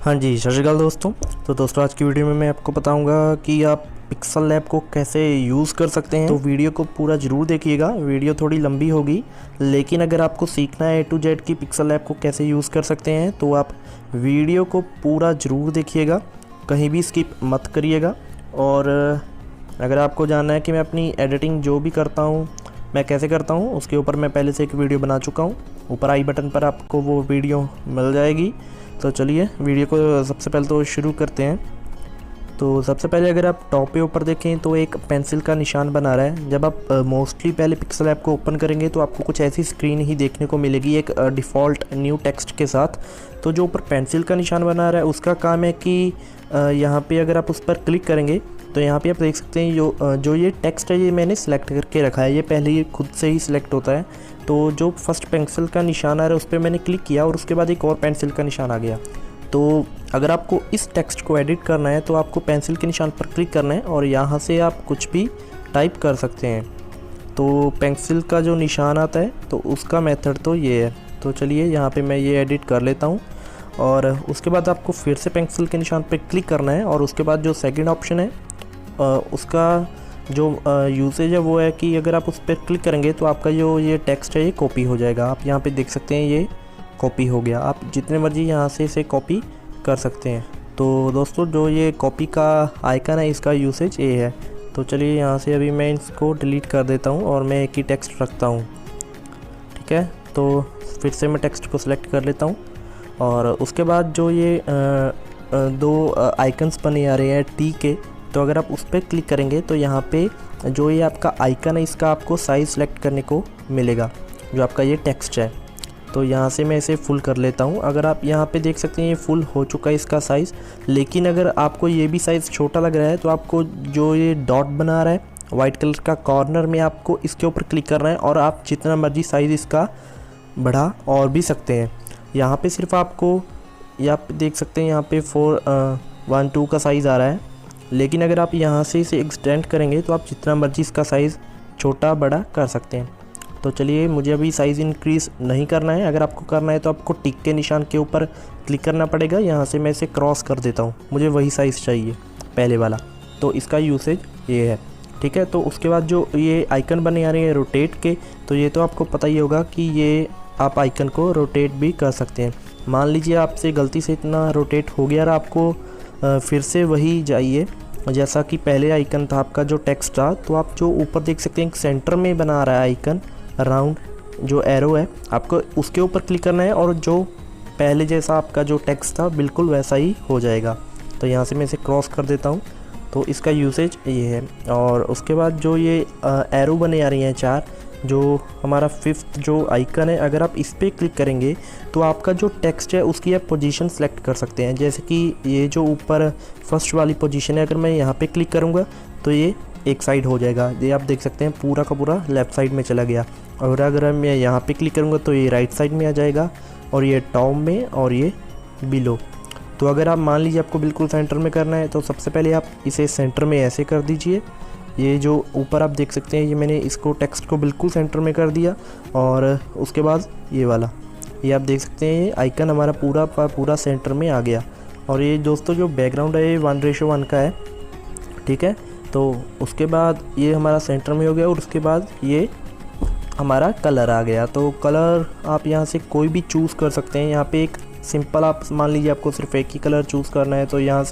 हाँ जी, सत श्री अकाल दोस्तों। तो दोस्तों आज की वीडियो में मैं आपको बताऊंगा कि आप पिक्सल लैब को कैसे यूज़ कर सकते हैं। तो वीडियो को पूरा ज़रूर देखिएगा। वीडियो थोड़ी लंबी होगी, लेकिन अगर आपको सीखना है A to Z की पिक्सल लैब को कैसे यूज़ कर सकते हैं तो आप वीडियो को पूरा ज़रूर देखिएगा, कहीं भी स्किप मत करिएगा। और अगर आपको जानना है कि मैं अपनी एडिटिंग जो भी करता हूँ मैं कैसे करता हूँ, उसके ऊपर मैं पहले से एक वीडियो बना चुका हूँ। ऊपर आई बटन पर आपको वो वीडियो मिल जाएगी। तो चलिए वीडियो को सबसे पहले तो शुरू करते हैं। तो सबसे पहले अगर आप टॉप पे ऊपर देखें तो एक पेंसिल का निशान बना रहा है। जब आप मोस्टली पहले पिक्सल ऐप को ओपन करेंगे तो आपको कुछ ऐसी स्क्रीन ही देखने को मिलेगी, एक डिफ़ॉल्ट न्यू टेक्स्ट के साथ। तो जो ऊपर पेंसिल का निशान बना रहा है उसका काम है कि यहाँ पे अगर आप उस पर क्लिक करेंगे तो यहाँ पे आप देख सकते हैं जो ये टेक्स्ट है ये मैंने सेलेक्ट करके रखा है। ये पहले ही खुद से ही सिलेक्ट होता है। तो जो फर्स्ट पेंसिल का निशान आ रहा है उस पर मैंने क्लिक किया और उसके बाद एक और पेंसिल का निशान आ गया। तो अगर आपको इस टेक्स्ट को एडिट करना है तो आपको पेंसिल के निशान पर क्लिक करना है और यहाँ से आप कुछ भी टाइप कर सकते हैं। तो पेंसिल का जो निशान आता है तो उसका मेथड तो ये है। तो चलिए यहाँ पे मैं ये एडिट कर लेता हूँ और उसके बाद आपको फिर से पेंसिल के निशान पर क्लिक करना है और उसके बाद जो सेकेंड ऑप्शन है उसका जो यूसेज है वो है कि अगर आप उस पर क्लिक करेंगे तो आपका जो ये टेक्स्ट है ये कॉपी हो जाएगा। आप यहाँ पे देख सकते हैं ये कॉपी हो गया। आप जितने मर्जी यहाँ से इसे कॉपी कर सकते हैं। तो दोस्तों जो ये कॉपी का आइकन है इसका यूसेज ये है। तो चलिए यहाँ से अभी मैं इसको डिलीट कर देता हूँ और मैं एक ही टेक्स्ट रखता हूँ, ठीक है। तो फिर से मैं टेक्स्ट को सिलेक्ट कर लेता हूँ और उसके बाद जो ये दो आइकन्स बने आ रहे हैं टी के, तो अगर आप उस पर क्लिक करेंगे तो यहाँ पे जो ये आपका आइकन है इसका आपको साइज़ सेलेक्ट करने को मिलेगा, जो आपका ये टेक्स्ट है। तो यहाँ से मैं इसे फुल कर लेता हूँ। अगर आप यहाँ पे देख सकते हैं ये फुल हो चुका है इसका साइज़। लेकिन अगर आपको ये भी साइज़ छोटा लग रहा है तो आपको जो ये डॉट बना रहा है वाइट कलर का कॉर्नर में, आपको इसके ऊपर क्लिक करना है और आप जितना मर्जी साइज़ इसका बढ़ा और भी सकते हैं। यहाँ पर सिर्फ आपको आप देख सकते हैं यहाँ पर 1.2 का साइज़ आ रहा है। लेकिन अगर आप यहाँ से इसे एक्सटेंड करेंगे तो आप जितना मर्जी इसका साइज़ छोटा बड़ा कर सकते हैं। तो चलिए मुझे अभी साइज़ इंक्रीज़ नहीं करना है। अगर आपको करना है तो आपको टिक के निशान के ऊपर क्लिक करना पड़ेगा। यहाँ से मैं इसे क्रॉस कर देता हूँ, मुझे वही साइज़ चाहिए पहले वाला। तो इसका यूसेज ये है, ठीक है। तो उसके बाद जो ये आइकन बने आ रहे हैं रोटेट के, तो ये तो आपको पता ही होगा कि ये आप आइकन को रोटेट भी कर सकते हैं। मान लीजिए आपसे गलती से इतना रोटेट हो गया और आपको फिर से वही जाइए जैसा कि पहले आइकन था आपका जो टेक्स्ट था। तो आप जो ऊपर देख सकते हैं सेंटर में बना रहा है आइकन राउंड जो एरो है, आपको उसके ऊपर क्लिक करना है और जो पहले जैसा आपका जो टेक्स्ट था बिल्कुल वैसा ही हो जाएगा। तो यहाँ से मैं इसे क्रॉस कर देता हूँ। तो इसका यूसेज ये है। और उसके बाद जो ये एरो बने आ रही हैं चार, जो हमारा फिफ्थ जो आइकन है, अगर आप इस पर क्लिक करेंगे तो आपका जो टेक्स्ट है उसकी आप पोजीशन सेलेक्ट कर सकते हैं। जैसे कि ये जो ऊपर फर्स्ट वाली पोजीशन है, अगर मैं यहाँ पे क्लिक करूँगा तो ये एक साइड हो जाएगा। ये आप देख सकते हैं पूरा का पूरा लेफ़्ट साइड में चला गया। और अगर मैं यहाँ पे क्लिक करूँगा तो ये राइट साइड में आ जाएगा और ये टॉप में और ये बिलो। तो अगर आप मान लीजिए आपको बिल्कुल सेंटर में करना है तो सबसे पहले आप इसे सेंटर में ऐसे कर दीजिए। ये जो ऊपर आप देख सकते हैं ये मैंने इसको टेक्स्ट को बिल्कुल सेंटर में कर दिया। और उसके बाद ये वाला ये आप देख सकते हैं ये आइकन हमारा पूरा सेंटर में आ गया। और ये दोस्तों जो बैकग्राउंड है ये 1:1 का है, ठीक है। तो उसके बाद ये हमारा सेंटर में हो गया और उसके बाद ये हमारा कलर आ गया। तो कलर आप यहाँ से कोई भी चूज़ कर सकते हैं। यहाँ पे एक सिंपल आप मान लीजिए आपको सिर्फ एक ही कलर चूज़ करना है, तो यहाँ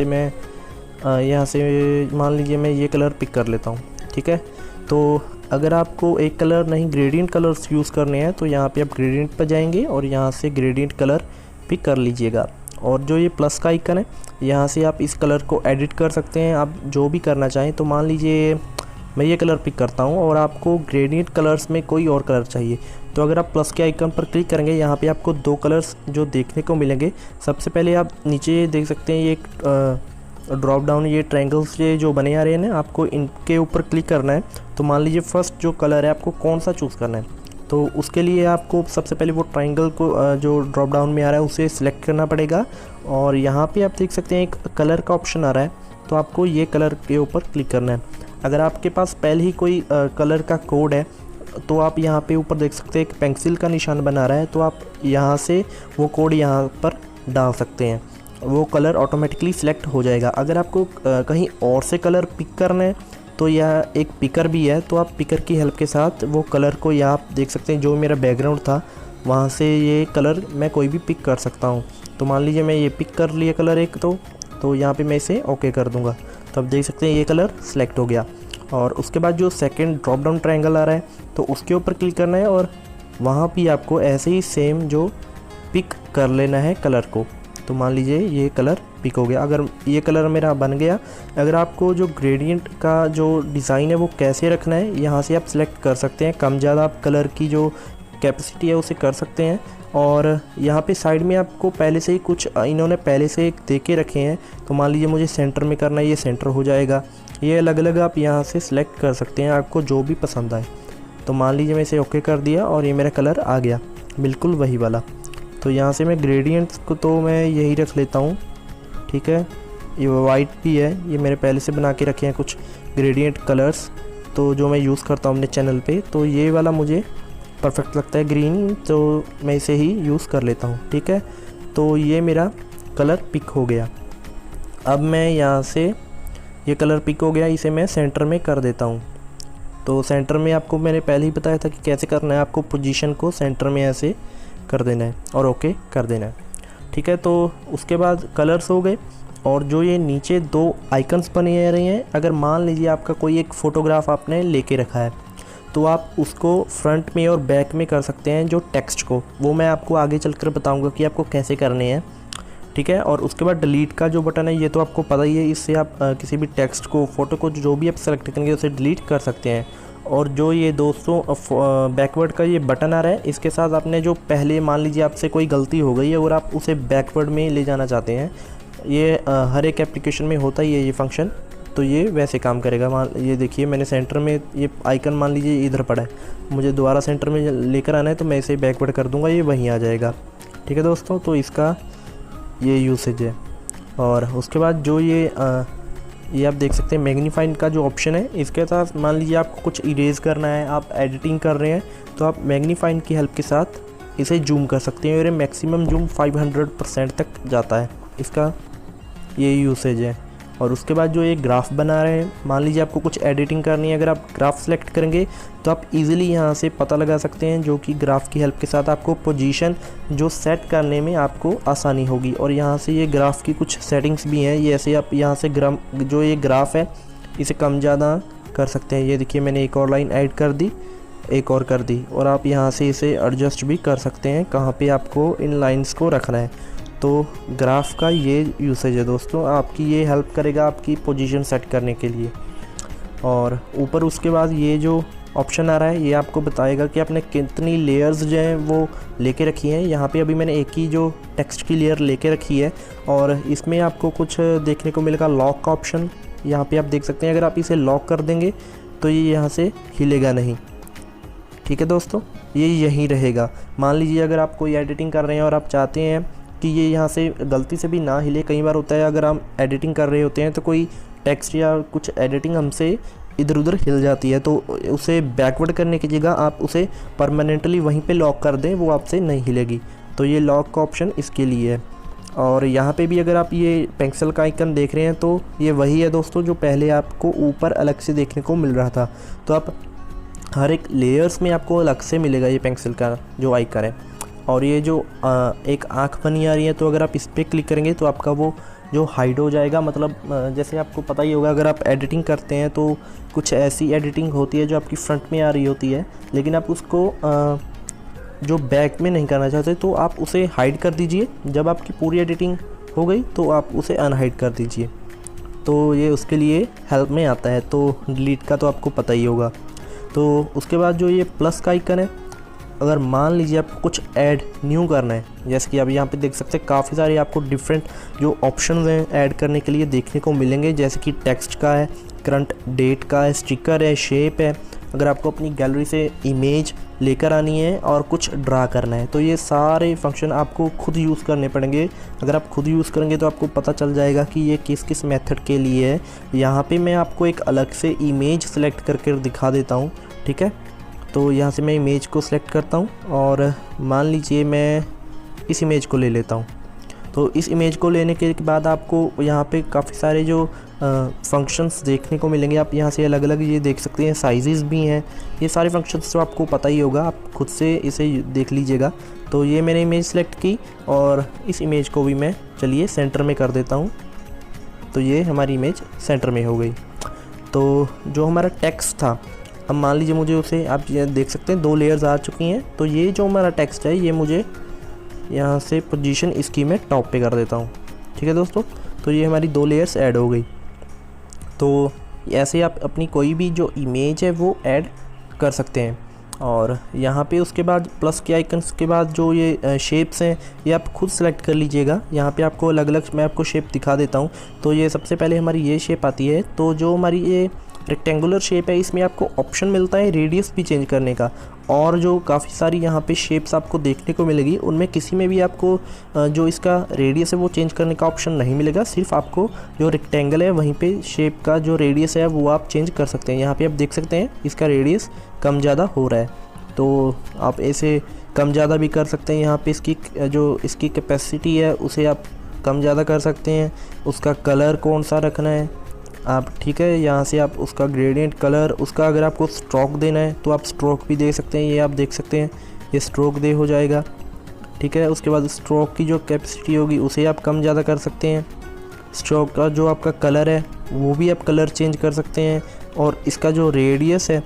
से मान लीजिए मैं ये कलर पिक कर लेता हूँ, ठीक है। तो अगर आपको एक कलर नहीं ग्रेडियंट कलर्स यूज़ करने हैं तो यहाँ पे आप ग्रेडियंट पर जाएंगे और यहाँ से ग्रेडियंट कलर पिक कर लीजिएगा। और जो ये प्लस का आइकन है यहाँ से आप इस कलर को एडिट कर सकते हैं, आप जो भी करना चाहें। तो मान लीजिए मैं ये कलर पिक करता हूँ और आपको ग्रेडियंट कलर्स में कोई और कलर चाहिए, तो अगर आप प्लस के आइकन पर क्लिक करेंगे यहाँ पे आपको दो कलर्स जो देखने को मिलेंगे। सबसे पहले आप नीचे देख सकते हैं ये एक ड्रॉप डाउन ये ट्रायंगल्स ये जो बने आ रहे हैं ना, आपको इनके ऊपर क्लिक करना है। तो मान लीजिए फर्स्ट जो कलर है आपको कौन सा चूज़ करना है, तो उसके लिए आपको सबसे पहले वो ट्रायंगल को जो ड्रॉप डाउन में आ रहा है उसे सिलेक्ट करना पड़ेगा। और यहाँ पे आप देख सकते हैं एक कलर का ऑप्शन आ रहा है, तो आपको ये कलर के ऊपर क्लिक करना है। अगर आपके पास पहले ही कोई कलर का कोड है तो आप यहाँ पे ऊपर देख सकते हैं एक पेंसिल का निशान बना रहा है, तो आप यहाँ से वो कोड यहाँ पर डाल सकते हैं। वो कलर ऑटोमेटिकली सिलेक्ट हो जाएगा। अगर आपको कहीं और से कलर पिक करना है तो यह एक पिकर भी है, तो आप पिकर की हेल्प के साथ वो कलर को यहाँ आप देख सकते हैं, जो मेरा बैकग्राउंड था वहाँ से ये कलर मैं कोई भी पिक कर सकता हूँ। तो मान लीजिए मैं ये पिक कर लिया कलर एक, तो यहाँ पे मैं इसे ओके कर दूँगा, तो आप देख सकते हैं ये कलर सेलेक्ट हो गया। और उसके बाद जो सेकंड ड्रॉप डाउन ट्रायंगल आ रहा है तो उसके ऊपर क्लिक करना है और वहाँ भी आपको ऐसे ही सेम जो पिक कर लेना है कलर को। तो मान लीजिए ये कलर पिक हो गया। अगर ये कलर मेरा बन गया, अगर आपको जो ग्रेडियंट का जो डिज़ाइन है वो कैसे रखना है यहाँ से आप सिलेक्ट कर सकते हैं। कम ज़्यादा आप कलर की जो कैपेसिटी है उसे कर सकते हैं। और यहाँ पे साइड में आपको पहले से ही कुछ इन्होंने पहले से दे के रखे हैं, तो मान लीजिए मुझे सेंटर में करना है, ये सेंटर हो जाएगा। ये अलग अलग आप यहाँ से सिलेक्ट कर सकते हैं, आपको जो भी पसंद आए। तो मान लीजिए मैं इसे ओके कर दिया और ये मेरा कलर आ गया बिल्कुल वही वाला। तो यहाँ से मैं ग्रेडियंट्स को तो मैं यही रख लेता हूँ, ठीक है। ये वाइट भी है, ये मेरे पहले से बना के रखे हैं कुछ ग्रेडियंट कलर्स, तो जो मैं यूज़ करता हूँ अपने चैनल पे। तो ये वाला मुझे परफेक्ट लगता है ग्रीन, तो मैं इसे ही यूज़ कर लेता हूँ, ठीक है। तो ये मेरा कलर पिक हो गया। अब मैं यहाँ से ये कलर पिक हो गया, इसे मैं सेंटर में कर देता हूँ। तो सेंटर में आपको मैंने पहले ही बताया था कि कैसे करना है, आपको पोजीशन को सेंटर में ऐसे कर देना है और ओके कर देना है, ठीक है। तो उसके बाद कलर्स हो गए। और जो ये नीचे दो आइकन्स बने रहे हैं, अगर मान लीजिए आपका कोई एक फ़ोटोग्राफ आपने लेके रखा है तो आप उसको फ्रंट में और बैक में कर सकते हैं। जो टेक्स्ट को, वो मैं आपको आगे चलकर बताऊंगा कि आपको कैसे करने हैं, ठीक है। और उसके बाद डिलीट का जो बटन है ये तो आपको पता ही है, इससे आप किसी भी टेक्स्ट को, फ़ोटो को जो भी आप सेलेक्ट करेंगे उसे डिलीट कर सकते हैं। और जो ये दोस्तों बैकवर्ड का ये बटन आ रहा है, इसके साथ आपने जो पहले मान लीजिए आपसे कोई गलती हो गई है और आप उसे बैकवर्ड में ले जाना चाहते हैं, ये हर एक एप्लीकेशन में होता ही है ये फंक्शन, तो ये वैसे काम करेगा। मान ये देखिए मैंने सेंटर में ये आइकन मान लीजिए इधर पड़ा है, मुझे दोबारा सेंटर में लेकर आना है तो मैं इसे बैकवर्ड कर दूंगा, ये वहीं आ जाएगा, ठीक है दोस्तों। तो इसका ये यूसेज है। और उसके बाद जो ये आप देख सकते हैं मैग्नीफाइंग का जो ऑप्शन है, इसके साथ मान लीजिए आपको कुछ इरेज करना है, आप एडिटिंग कर रहे हैं तो आप मैग्नीफाइंग की हेल्प के साथ इसे जूम कर सकते हैं और ये मैक्सिमम जूम 500% तक जाता है, इसका ये यूसेज है। और उसके बाद जो ये ग्राफ बना रहे हैं, मान लीजिए आपको कुछ एडिटिंग करनी है, अगर आप ग्राफ सेलेक्ट करेंगे तो आप इजीली यहाँ से पता लगा सकते हैं, जो कि ग्राफ की हेल्प के साथ आपको पोजीशन जो सेट करने में आपको आसानी होगी। और यहाँ से ये ग्राफ की कुछ सेटिंग्स भी हैं, ये ऐसे आप यहाँ से जो ये ग्राफ है इसे कम ज़्यादा कर सकते हैं। ये देखिए मैंने एक और लाइन ऐड कर दी, एक और कर दी, और आप यहाँ से इसे एडजस्ट भी कर सकते हैं कहाँ पे आपको इन लाइंस को रखना है। तो ग्राफ का ये यूसेज है दोस्तों, आपकी ये हेल्प करेगा आपकी पोजीशन सेट करने के लिए। और ऊपर उसके बाद ये जो ऑप्शन आ रहा है ये आपको बताएगा कि आपने कितनी लेयर्स जो हैं वो लेके रखी हैं। यहाँ पे अभी मैंने एक ही जो टेक्स्ट की लेयर लेके रखी है, और इसमें आपको कुछ देखने को मिलेगा लॉक का ऑप्शन, यहाँ पे आप देख सकते हैं। अगर आप इसे लॉक कर देंगे तो ये यहाँ से हिलेगा नहीं, ठीक है दोस्तों, ये यहीं रहेगा। मान लीजिए अगर आप कोई एडिटिंग कर रहे हैं और आप चाहते हैं कि ये यहाँ से गलती से भी ना हिले, कई बार होता है अगर हम एडिटिंग कर रहे होते हैं तो कोई टेक्स्ट या कुछ एडिटिंग हमसे इधर उधर हिल जाती है, तो उसे बैकवर्ड करने की जगह आप उसे परमानेंटली वहीं पे लॉक कर दें, वो आपसे नहीं हिलेगी। तो ये लॉक का ऑप्शन इसके लिए है। और यहाँ पे भी अगर आप ये पेंसिल का आइकन देख रहे हैं तो ये वही है दोस्तों जो पहले आपको ऊपर अलग से देखने को मिल रहा था। तो आप हर एक लेयर्स में आपको अलग से मिलेगा ये पेंसिल का जो आइकन है। और ये जो एक आँख बनी आ रही है, तो अगर आप इस पर क्लिक करेंगे तो आपका वो जो हाइड हो जाएगा। मतलब जैसे आपको पता ही होगा, अगर आप एडिटिंग करते हैं तो कुछ ऐसी एडिटिंग होती है जो आपकी फ्रंट में आ रही होती है, लेकिन आप उसको जो बैक में नहीं करना चाहते तो आप उसे हाइड कर दीजिए। जब आपकी पूरी एडिटिंग हो गई तो आप उसे अनहाइड कर दीजिए, तो ये उसके लिए हेल्प में आता है। तो डिलीट का तो आपको पता ही होगा। तो उसके बाद जो ये प्लस का आइकन है, अगर मान लीजिए आपको कुछ ऐड न्यू करना है, जैसे कि आप यहाँ पे देख सकते हैं काफ़ी सारे आपको डिफरेंट जो ऑप्शंस हैं ऐड करने के लिए देखने को मिलेंगे, जैसे कि टेक्स्ट का है, करंट डेट का है, स्टिकर है, शेप है। अगर आपको अपनी गैलरी से इमेज लेकर आनी है और कुछ ड्रा करना है तो ये सारे फंक्शन आपको खुद यूज़ करने पड़ेंगे। अगर आप खुद यूज़ करेंगे तो आपको पता चल जाएगा कि ये किस किस मेथड के लिए है। यहाँ पे मैं आपको एक अलग से इमेज सेलेक्ट करके दिखा देता हूँ, ठीक है। तो यहाँ से मैं इमेज को सिलेक्ट करता हूँ और मान लीजिए मैं इस इमेज को ले लेता हूँ। तो इस इमेज को लेने के बाद आपको यहाँ पे काफ़ी सारे जो फंक्शंस देखने को मिलेंगे। आप यहाँ से अलग अलग ये देख सकते हैं, साइजेस भी हैं, ये सारे फंक्शंस तो आपको पता ही होगा, आप खुद से इसे देख लीजिएगा। तो ये मैंने इमेज सेलेक्ट की और इस इमेज को भी मैं चलिए सेंटर में कर देता हूँ। तो ये हमारी इमेज सेंटर में हो गई। तो जो हमारा टेक्स्ट था, अब मान लीजिए मुझे उसे, आप ये देख सकते हैं 2 लेयर्स आ चुकी हैं। तो ये जो हमारा टेक्स्ट है ये मुझे यहाँ से पोजीशन इसकी मैं टॉप पे कर देता हूँ। ठीक है दोस्तों, तो ये हमारी 2 लेयर्स ऐड हो गई। तो ऐसे आप अपनी कोई भी जो इमेज है वो ऐड कर सकते हैं। और यहाँ पे उसके बाद प्लस के आइकन्स के बाद जो ये शेप्स हैं ये आप खुद सेलेक्ट कर लीजिएगा। यहाँ पे आपको अलग अलग मैं आपको शेप दिखा देता हूँ। तो ये सबसे पहले हमारी ये शेप आती है। तो जो हमारी ये रेक्टेंगुलर शेप है इसमें आपको ऑप्शन मिलता है रेडियस भी चेंज करने का, और जो काफ़ी सारी यहाँ पे शेप्स आपको देखने को मिलेगी उनमें किसी में भी आपको जो इसका रेडियस है वो चेंज करने का ऑप्शन नहीं मिलेगा। सिर्फ आपको जो रेक्टेंगल है वहीं पे शेप का जो रेडियस है वो आप चेंज कर सकते हैं। यहाँ पे आप देख सकते हैं इसका रेडियस कम ज़्यादा हो रहा है, तो आप ऐसे कम ज़्यादा भी कर सकते हैं। यहाँ पे इसकी कैपेसिटी है उसे आप कम ज़्यादा कर सकते हैं। उसका कलर कौन सा रखना है आप, ठीक है, यहाँ से आप उसका ग्रेडियंट कलर, उसका अगर आपको स्ट्रोक देना है तो आप स्ट्रोक भी दे सकते हैं। ये आप देख सकते हैं ये स्ट्रोक दे हो जाएगा। ठीक है, उसके बाद स्ट्रोक की जो कैपेसिटी होगी उसे आप कम ज़्यादा कर सकते हैं। स्ट्रोक का जो आपका कलर है वो भी आप कलर चेंज कर सकते हैं। और इसका जो रेडियस है,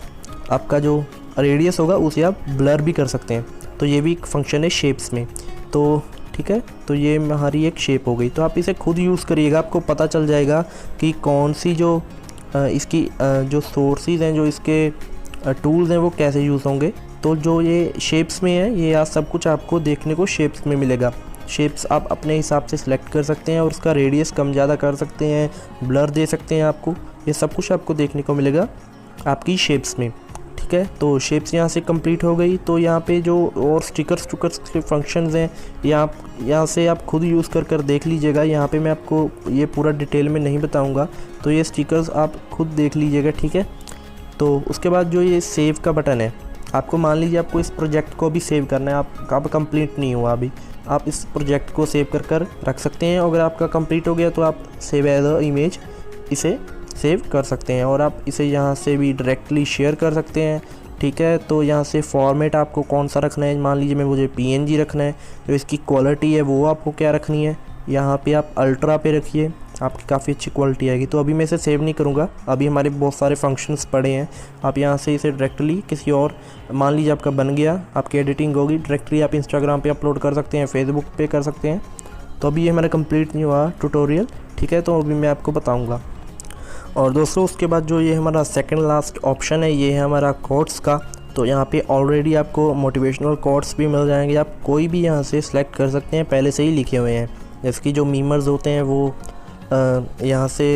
आपका जो रेडियस होगा उसे आप ब्लर भी कर सकते हैं। तो ये भी एक फंक्शन है शेप्स में। तो ठीक है, तो ये हमारी एक शेप हो गई। तो आप इसे खुद यूज़ करिएगा, आपको पता चल जाएगा कि कौन सी जो इसकी जो सोर्सेज हैं, जो इसके टूल्स हैं वो कैसे यूज़ होंगे। तो जो ये शेप्स में है ये सब कुछ आपको देखने को शेप्स में मिलेगा। शेप्स आप अपने हिसाब से सिलेक्ट कर सकते हैं और उसका रेडियस कम ज़्यादा कर सकते हैं, ब्लर दे सकते हैं। आपको ये सब कुछ आपको देखने को मिलेगा आपकी शेप्स में। ठीक है, तो शेप्स यहाँ से कंप्लीट हो गई। तो यहाँ पे जो और स्टिकर्स के फंक्शंस हैं यहाँ से आप खुद यूज़ कर देख लीजिएगा। यहाँ पे मैं आपको ये पूरा डिटेल में नहीं बताऊँगा, तो ये स्टिकर्स आप खुद देख लीजिएगा। ठीक है, तो उसके बाद जो ये सेव का बटन है, आपको मान लीजिए आपको इस प्रोजेक्ट को भी सेव करना है, आपका कंप्लीट नहीं हुआ अभी, आप इस प्रोजेक्ट को सेव कर रख सकते हैं। अगर आपका कंप्लीट हो गया तो आप सेव एज अ इमेज इसे सेव कर सकते हैं और आप इसे यहाँ से भी डायरेक्टली शेयर कर सकते हैं। ठीक है, तो यहाँ से फॉर्मेट आपको कौन सा रखना है, मान लीजिए मुझे PNG रखना है। तो इसकी क्वालिटी है वो आपको क्या रखनी है, यहाँ पे आप अल्ट्रा पे रखिए, आपकी काफ़ी अच्छी क्वालिटी आएगी। तो अभी मैं इसे सेव नहीं करूँगा, अभी हमारे बहुत सारे फंक्शंस पड़े हैं। आप यहाँ से इसे डायरेक्टली किसी और, मान लीजिए आपका बन गया, आपकी एडिटिंग होगी, डायरेक्टली आप इंस्टाग्राम पे अपलोड कर सकते हैं, फेसबुक पे कर सकते हैं। तो अभी ये हमारा कंप्लीट नहीं हुआ ट्यूटोरियल। ठीक है, तो अभी मैं आपको बताऊँगा। और दोस्तों उसके बाद जो ये हमारा सेकंड लास्ट ऑप्शन है ये है हमारा कोट्स का। तो यहाँ पे ऑलरेडी आपको मोटिवेशनल कोट्स भी मिल जाएंगे, आप कोई भी यहाँ से सिलेक्ट कर सकते हैं, पहले से ही लिखे हुए हैं। जैसे कि जो मीमर्स होते हैं वो यहाँ से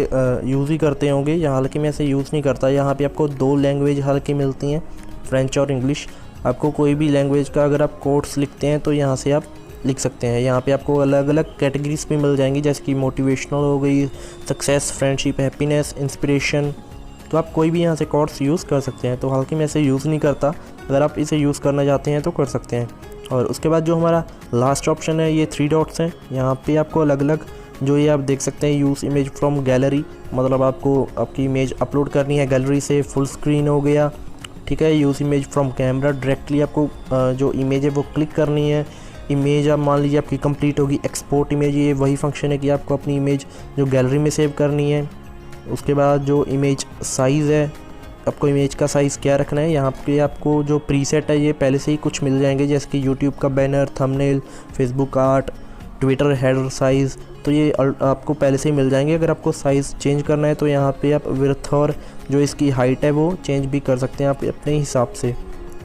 यूज़ ही करते होंगे, यहाँ हालांकि मैं ऐसे यूज़ नहीं करता। यहाँ पे आपको 2 लैंग्वेज हालांकि मिलती हैं, फ्रेंच और इंग्लिश। आपको कोई भी लैंग्वेज का अगर आप कोट्स लिखते हैं तो यहाँ से आप लिख सकते हैं। यहाँ पे आपको अलग अलग कैटेगरीज भी मिल जाएंगी, जैसे कि मोटिवेशनल हो गई, सक्सेस, फ्रेंडशिप, हैप्पीनेस, इंस्पिरेशन। तो आप कोई भी यहाँ से कोट्स यूज़ कर सकते हैं। तो हालांकि मैं इसे यूज़ नहीं करता, अगर आप इसे यूज़ करना चाहते हैं तो कर सकते हैं। और उसके बाद जो हमारा लास्ट ऑप्शन है ये 3 डॉट्स हैं। यहाँ पे आपको अलग अलग जो ये आप देख सकते हैं, यूज़ इमेज फ्रॉम गैलरी, मतलब आपको आपकी इमेज अपलोड करनी है गैलरी से, फुल स्क्रीन हो गया। ठीक है, use image from camera, directly आपको जो इमेज है वो क्लिक करनी है। इमेज आप मान लीजिए आपकी कंप्लीट होगी, एक्सपोर्ट इमेज, ये वही फंक्शन है कि आपको अपनी इमेज जो गैलरी में सेव करनी है। उसके बाद जो इमेज साइज़ है, आपको इमेज का साइज़ क्या रखना है, यहाँ पे आपको जो प्रीसेट है ये पहले से ही कुछ मिल जाएंगे, जैसे कि यूट्यूब का banner, thumbnail, Facebook art, Twitter header size. तो ये आपको पहले से ही मिल जाएंगे। अगर आपको साइज़ चेंज करना है तो यहाँ पे आप विड्थ और जो इसकी हाइट है वो चेंज भी कर सकते हैं आप अपने हिसाब से।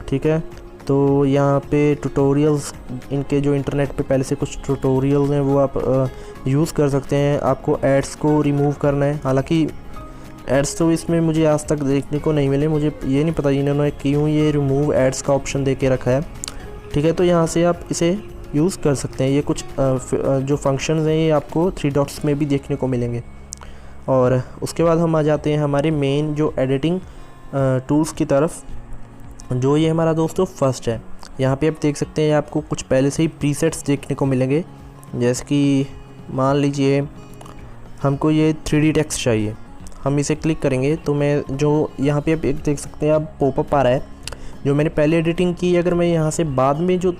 ठीक है, तो यहाँ पे ट्यूटोरियल्स, इनके जो इंटरनेट पे पहले से कुछ ट्यूटोरियल्स हैं वो आप यूज़ कर सकते हैं। आपको एड्स को रिमूव करना है, हालांकि एड्स तो इसमें मुझे आज तक देखने को नहीं मिले, मुझे ये नहीं पता इन्होंने क्यों ये रिमूव एड्स का ऑप्शन दे के रखा है। ठीक है, तो यहाँ से आप इसे यूज़ कर सकते हैं। ये कुछ जो फंक्शंस हैं ये आपको 3 डॉट्स में भी देखने को मिलेंगे। और उसके बाद हम आ जाते हैं हमारे मेन जो एडिटिंग टूल्स की तरफ, जो ये हमारा दोस्तों फर्स्ट है। यहाँ पे आप देख सकते हैं आपको कुछ पहले से ही प्रीसेट्स देखने को मिलेंगे। जैसे कि मान लीजिए हमको ये 3D टेक्स्ट चाहिए, हम इसे क्लिक करेंगे तो मैं जो यहाँ पे आप देख सकते हैं, आप पॉपअप आ रहा है जो मैंने पहले एडिटिंग की। अगर मैं यहाँ से बाद में जो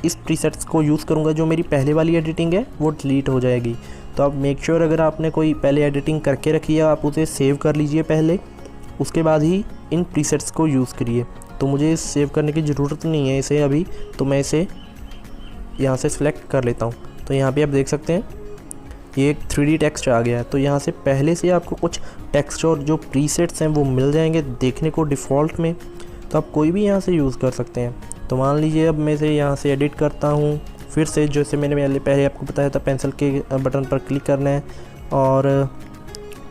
इस प्रीसेट्स को यूज़ करूँगा, जो मेरी पहले वाली एडिटिंग है वो डिलीट हो जाएगी। तो आप मेक श्योर अगर आपने कोई पहले एडिटिंग करके रखी है आप उसे सेव कर लीजिए पहले, उसके बाद ही इन प्रीसेट्स को यूज़ करिए। तो मुझे सेव करने की ज़रूरत नहीं है इसे अभी, तो मैं इसे यहाँ से सिलेक्ट कर लेता हूँ। तो यहाँ पे आप देख सकते हैं ये एक 3D टेक्स्ट आ गया है। तो यहाँ से पहले से आपको कुछ टेक्स्ट और जो प्रीसेट्स हैं वो मिल जाएंगे देखने को डिफ़ॉल्ट में, तो आप कोई भी यहाँ से यूज़ कर सकते हैं। तो मान लीजिए अब मैं इसे यहाँ से एडिट करता हूँ फिर से, जैसे मैंने पहले आपको बताया था पेंसिल के बटन पर क्लिक करना है और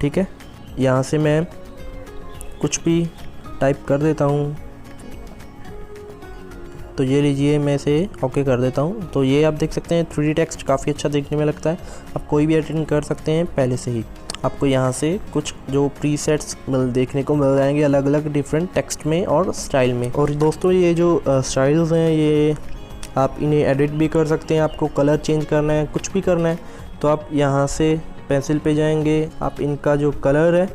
ठीक है, यहाँ से मैं कुछ भी टाइप कर देता हूँ। तो ये लीजिए मैं इसे ओके कर देता हूँ। तो ये आप देख सकते हैं 3D टेक्स्ट काफ़ी अच्छा देखने में लगता है। आप कोई भी एडिटिंग कर सकते हैं पहले से ही। आपको यहाँ से कुछ जो प्रीसेट्स देखने को मिल जाएंगे अलग अलग डिफरेंट टेक्स्ट में और स्टाइल में। और दोस्तों ये जो स्टाइल्स हैं ये आप इन्हें एडिट भी कर सकते हैं। आपको कलर चेंज करना है, कुछ भी करना है तो आप यहाँ से पेंसिल पे जाएंगे, आप इनका जो कलर है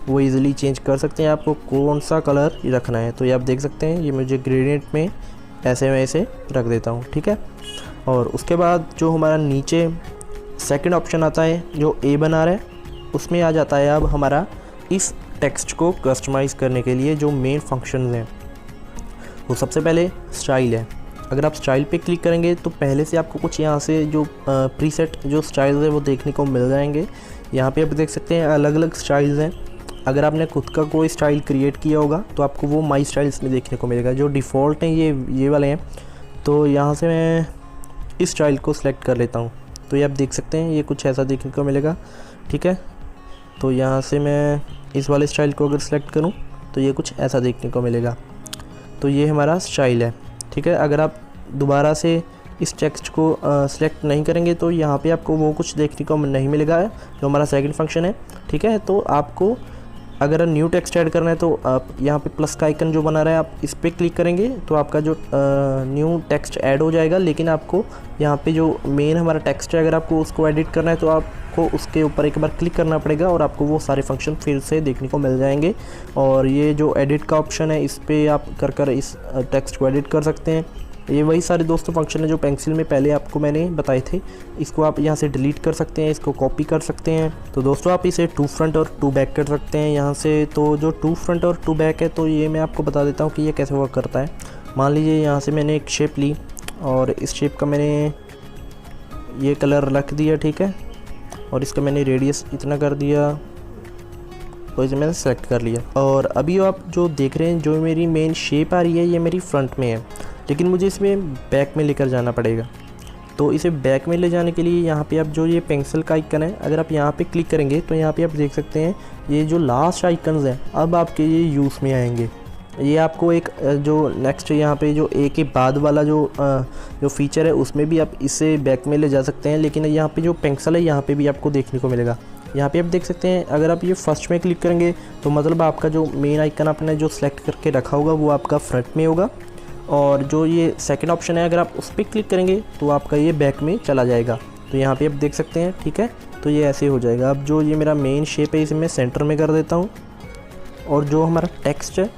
वो इजीली चेंज कर सकते हैं। आपको कौन सा कलर रखना है तो ये आप देख सकते हैं, ये मुझे ग्रेडियंट में ऐसे मैं इसे रख देता हूँ, ठीक है। और उसके बाद जो हमारा नीचे सेकंड ऑप्शन आता है जो ए बना रहा है, उसमें आ जाता है अब हमारा इस टेक्स्ट को कस्टमाइज़ करने के लिए जो मेन फंक्शंस हैं। वो सबसे पहले स्टाइल है। अगर आप स्टाइल पे क्लिक करेंगे तो पहले से आपको कुछ यहाँ से जो प्रीसेट जो स्टाइल्स है वो देखने को मिल जाएंगे। यहाँ पे आप देख सकते हैं अलग अलग स्टाइल्स हैं। अगर आपने खुद का कोई स्टाइल क्रिएट किया होगा तो आपको वो माई स्टाइल्स में देखने को मिलेगा। जो डिफ़ॉल्ट हैं ये वाले हैं। तो यहाँ से मैं इस स्टाइल को सिलेक्ट कर लेता हूँ। तो ये आप देख सकते हैं ये कुछ ऐसा देखने को मिलेगा, ठीक है। तो यहाँ से मैं इस वाले स्टाइल को अगर सिलेक्ट करूँ तो ये कुछ ऐसा देखने को मिलेगा। तो ये हमारा स्टाइल है, ठीक है। अगर आप दोबारा से इस टेक्स्ट को सिलेक्ट नहीं करेंगे तो यहाँ पे आपको वो कुछ देखने को नहीं मिलेगा जो हमारा सेकंड फंक्शन है, ठीक है। तो आपको अगर न्यू टेक्स्ट ऐड करना है तो आप यहाँ पे प्लस का आइकन जो बना रहा है आप इस पर क्लिक करेंगे तो आपका जो न्यू टेक्स्ट ऐड हो जाएगा। लेकिन आपको यहाँ पे जो मेन हमारा टेक्स्ट है अगर आपको उसको एडिट करना है तो आपको उसके ऊपर एक बार क्लिक करना पड़ेगा और आपको वो सारे फंक्शन फिर से देखने को मिल जाएंगे। और ये जो एडिट का ऑप्शन है इस पर आप कर इस टेक्स्ट को एडिट कर सकते हैं। ये वही सारे दोस्तों फंक्शन है जो पेंसिल में पहले आपको मैंने बताए थे। इसको आप यहाँ से डिलीट कर सकते हैं, इसको कॉपी कर सकते हैं। तो दोस्तों आप इसे टू फ्रंट और टू बैक कर सकते हैं यहाँ से। तो जो टू फ्रंट और टू बैक है तो ये मैं आपको बता देता हूँ कि ये कैसे वर्क करता है। मान लीजिए यहाँ से मैंने एक शेप ली और इस शेप का मैंने ये कलर रख दिया, ठीक है। और इसका मैंने रेडियस इतना कर दिया और इसे मैंने सेलेक्ट कर लिया। और अभी आप जो देख रहे हैं जो मेरी मेन शेप आ रही है ये मेरी फ्रंट में है, लेकिन मुझे इसमें बैक में लेकर जाना पड़ेगा। तो इसे बैक में ले जाने के लिए यहाँ पे आप जो ये पेंसिल का आइकन है अगर आप यहाँ पे क्लिक करेंगे तो यहाँ पे आप देख सकते हैं ये जो लास्ट आइकन्स हैं अब आपके ये यूज़ में आएंगे। ये आपको एक जो नेक्स्ट यहाँ पे जो ए के बाद वाला जो फीचर है उसमें भी आप इसे बैक में ले जा सकते हैं। लेकिन यहाँ पे जो पेंसिल है यहाँ पे भी आपको देखने को मिलेगा। यहाँ पे आप देख सकते हैं अगर आप ये फर्स्ट में क्लिक करेंगे तो मतलब आपका जो मेन आइकन आपने जो सेलेक्ट करके रखा होगा वो आपका फ्रंट में होगा। और जो ये सेकंड ऑप्शन है अगर आप उस पर क्लिक करेंगे तो आपका ये बैक में चला जाएगा। तो यहाँ पे आप देख सकते हैं, ठीक है। तो ये ऐसे हो जाएगा। अब जो ये मेरा मेन शेप है इसे मैं सेंटर में कर देता हूँ और जो हमारा टेक्स्ट है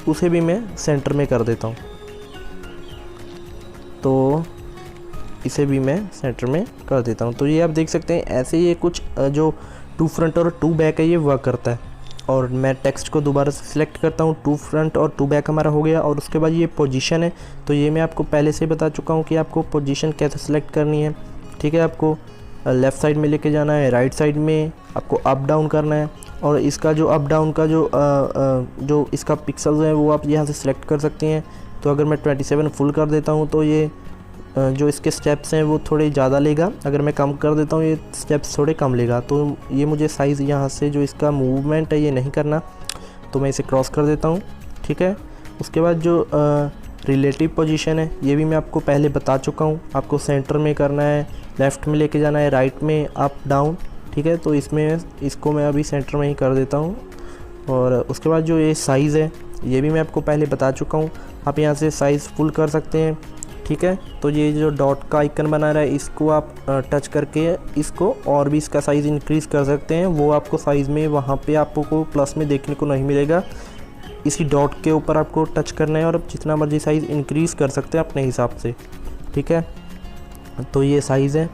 उसे भी मैं सेंटर में कर देता हूँ। तो इसे भी मैं सेंटर में कर देता हूँ। तो ये आप देख सकते हैं ऐसे ये कुछ जो टू फ्रंट और टू बैक है ये वर्क करता है। और मैं टेक्स्ट को दोबारा से सिलेक्ट करता हूँ, टू फ्रंट और टू बैक हमारा हो गया। और उसके बाद ये पोजीशन है तो ये मैं आपको पहले से बता चुका हूँ कि आपको पोजीशन कैसे सिलेक्ट करनी है, ठीक है। आपको लेफ़्ट साइड में लेके जाना है, राइट साइड में आपको अप डाउन करना है। और इसका जो अप डाउन का जो इसका पिक्सल्स है वो आप यहाँ से सिलेक्ट कर सकते हैं। तो अगर मैं 27 फुल कर देता हूँ तो ये जो इसके स्टेप्स हैं वो थोड़े ज़्यादा लेगा। अगर मैं कम कर देता हूँ ये स्टेप्स थोड़े कम लेगा। तो ये मुझे साइज़ यहाँ से जो इसका मूवमेंट है ये नहीं करना, तो मैं इसे क्रॉस कर देता हूँ, ठीक है। उसके बाद जो रिलेटिव पोजीशन है ये भी मैं आपको पहले बता चुका हूँ। आपको सेंटर में करना है, लेफ़्ट में लेके जाना है, राइट में अप डाउन, ठीक है। तो इसमें इसको मैं अभी सेंटर में ही कर देता हूँ। और उसके बाद जो ये साइज़ है ये भी मैं आपको पहले बता चुका हूँ। आप यहाँ से साइज़ फुल कर सकते हैं, ठीक है। तो ये जो डॉट का आइकन बना रहा है इसको आप टच करके इसको और भी इसका साइज़ इंक्रीज़ कर सकते हैं। वो आपको साइज़ में वहाँ पे आपको प्लस में देखने को नहीं मिलेगा, इसी डॉट के ऊपर आपको टच करना है और जितना मर्जी साइज़ इंक्रीज़ कर सकते हैं अपने हिसाब से, ठीक है। तो ये साइज़ है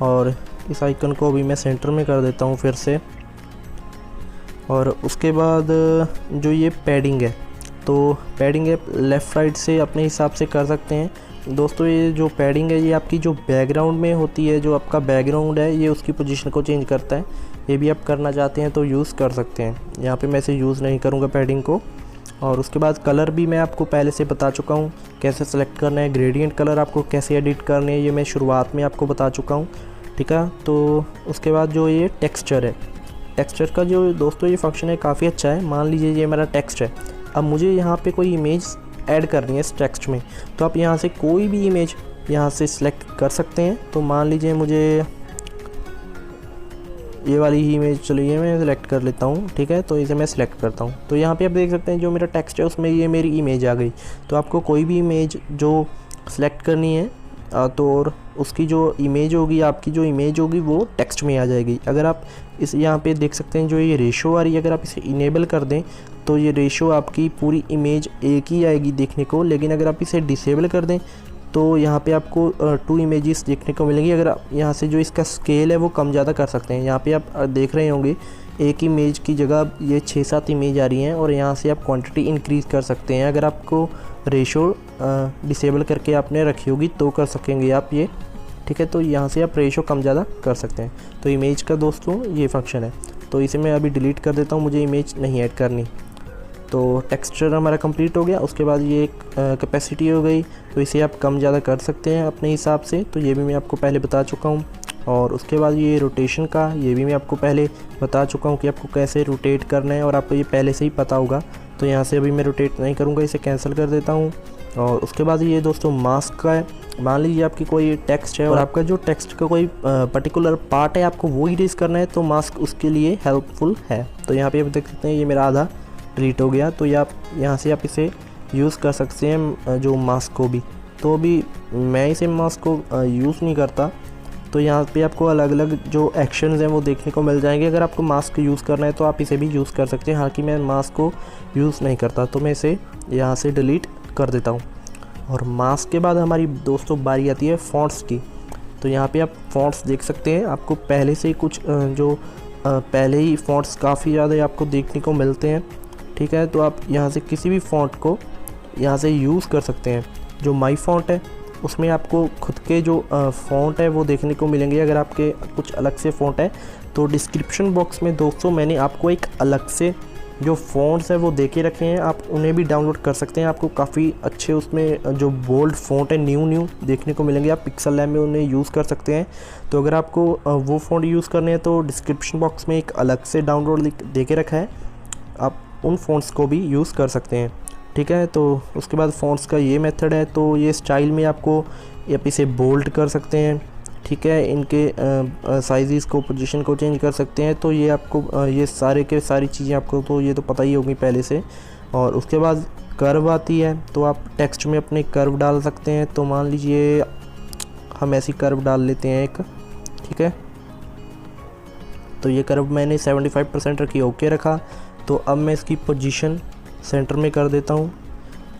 और इस आइकन को अभी मैं सेंटर में कर देता हूँ फिर से। और उसके बाद जो ये पैडिंग है, तो पैडिंग है लेफ़्ट राइट से अपने हिसाब से कर सकते हैं दोस्तों। ये जो पैडिंग है ये आपकी जो बैकग्राउंड में होती है, जो आपका बैकग्राउंड है ये उसकी पोजीशन को चेंज करता है। ये भी आप करना चाहते हैं तो यूज़ कर सकते हैं। यहाँ पे मैं इसे यूज़ नहीं करूँगा पैडिंग को। और उसके बाद कलर भी मैं आपको पहले से बता चुका हूँ कैसे सेलेक्ट करना है। ग्रेडियंट कलर आपको कैसे एडिट करने हैं ये मैं शुरुआत में आपको बता चुका हूँ, ठीक है। तो उसके बाद जो ये टेक्सचर है, टेक्सचर का जो दोस्तों ये फंक्शन है काफ़ी अच्छा है। मान लीजिए ये मेरा टेक्स्ट है, अब मुझे यहाँ पे कोई इमेज ऐड करनी है इस टेक्स्ट में, तो आप यहाँ से कोई भी इमेज यहाँ से सिलेक्ट कर सकते हैं। तो मान लीजिए मुझे ये वाली ही इमेज, चलिए मैं सिलेक्ट कर लेता हूँ, ठीक है। तो इसे मैं सिलेक्ट करता हूँ, तो यहाँ पे आप देख सकते हैं जो मेरा टेक्स्ट है उसमें ये मेरी इमेज आ गई। तो आपको कोई भी इमेज जो सिलेक्ट करनी है तो और उसकी जो इमेज होगी, आपकी जो इमेज होगी वो टेक्स्ट में आ जाएगी। अगर आप इस यहाँ पे देख सकते हैं जो ये रेशो आ रही है, अगर आप इसे इनेबल कर दें तो ये रेशो आपकी पूरी इमेज एक ही आएगी देखने को। लेकिन अगर आप इसे डिसेबल कर दें तो यहाँ पे आपको 2 इमेजेस देखने को मिलेंगी। अगर आप यहाँ से जो इसका स्केल है वो कम ज़्यादा कर सकते हैं। यहाँ पे आप देख रहे होंगे एक इमेज की जगह ये 6-7 इमेज आ रही हैं और यहाँ से आप क्वांटिटी इंक्रीज़ कर सकते हैं। अगर आपको रेशो डिसेबल करके आपने रखी होगी तो कर सकेंगे आप ये, ठीक है। तो यहाँ से आप रेशो कम ज़्यादा कर सकते हैं। तो इमेज का दोस्तों ये फंक्शन है। तो इसे मैं अभी डिलीट कर देता हूँ, मुझे इमेज नहीं ऐड करनी। तो टेक्सचर हमारा कंप्लीट हो गया। उसके बाद ये कैपेसिटी हो गई, तो इसे आप कम ज़्यादा कर सकते हैं अपने हिसाब से। तो ये भी मैं आपको पहले बता चुका हूँ। और उसके बाद ये रोटेशन का, ये भी मैं आपको पहले बता चुका हूँ कि आपको कैसे रोटेट करना है और आपको ये पहले से ही पता होगा। तो यहाँ से अभी मैं रोटेट नहीं करूँगा, इसे कैंसिल कर देता हूँ। और उसके बाद ये दोस्तों मास्क का है। मान लीजिए आपकी कोई टेक्स्ट है और आपका जो टेक्स्ट का कोई पर्टिकुलर पार्ट है आपको वो इरेज करना है, तो मास्क उसके लिए हेल्पफुल है। तो यहाँ पे आप देख सकते हैं ये मेरा आधा डिलीट हो गया। तो ये आप यहाँ से आप इसे यूज़ कर सकते हैं जो मास्क को भी। तो अभी मैं इसे मास्क को यूज़ नहीं करता, तो यहाँ पे आपको अलग अलग जो एक्शंस हैं वो देखने को मिल जाएंगे। अगर आपको मास्क यूज़ करना है तो आप इसे भी यूज़ कर सकते हैं। हालांकि मैं मास्क को यूज़ नहीं करता, तो मैं इसे यहाँ से डिलीट कर देता हूँ। और मास्क के बाद हमारी दोस्तों बारी आती है फ़ॉन्ट्स की। तो यहाँ पे आप फ़ॉन्ट्स देख सकते हैं। आपको पहले से कुछ पहले ही फ़ॉन्ट्स काफ़ी ज़्यादा आपको देखने को मिलते हैं, ठीक है। तो आप यहाँ से किसी भी फ़ॉन्ट को यहाँ से यूज़ कर सकते हैं। जो माई फ़ॉन्ट है उसमें आपको खुद के जो फ़ॉन्ट है वो देखने को मिलेंगे। अगर आपके कुछ अलग से फ़ॉन्ट है तो डिस्क्रिप्शन बॉक्स में दोस्तों मैंने आपको एक अलग से जो फ़ॉन्ट्स है वो दे के रखे हैं, आप उन्हें भी डाउनलोड कर सकते हैं। आपको काफ़ी अच्छे उसमें जो बोल्ड फ़ॉन्ट है न्यू देखने को मिलेंगे। आप पिक्सल लैब में उन्हें यूज़ कर सकते हैं। तो अगर आपको वो फ़ॉन्ट यूज़ करने हैं तो डिस्क्रिप्शन बॉक्स में एक अलग से डाउनलोड दे के रखा है, आप उन फ़ॉन्ट्स को भी यूज़ कर सकते हैं, ठीक है। तो उसके बाद फ़ॉन्ट्स का ये मेथड है। तो ये स्टाइल में आपको आप इसे बोल्ड कर सकते हैं, ठीक है। इनके साइज़ को, पोजीशन को चेंज कर सकते हैं। तो ये आपको ये सारे के सारी चीज़ें आपको तो ये तो पता ही होगी पहले से। और उसके बाद कर्व आती है, तो आप टेक्स्ट में अपने कर्व डाल सकते हैं। तो मान लीजिए हम ऐसी कर्व डाल लेते हैं एक, ठीक है। तो ये कर्व मैंने 75% रखी, ओके रखा। तो अब मैं इसकी पोजीशन सेंटर में कर देता हूँ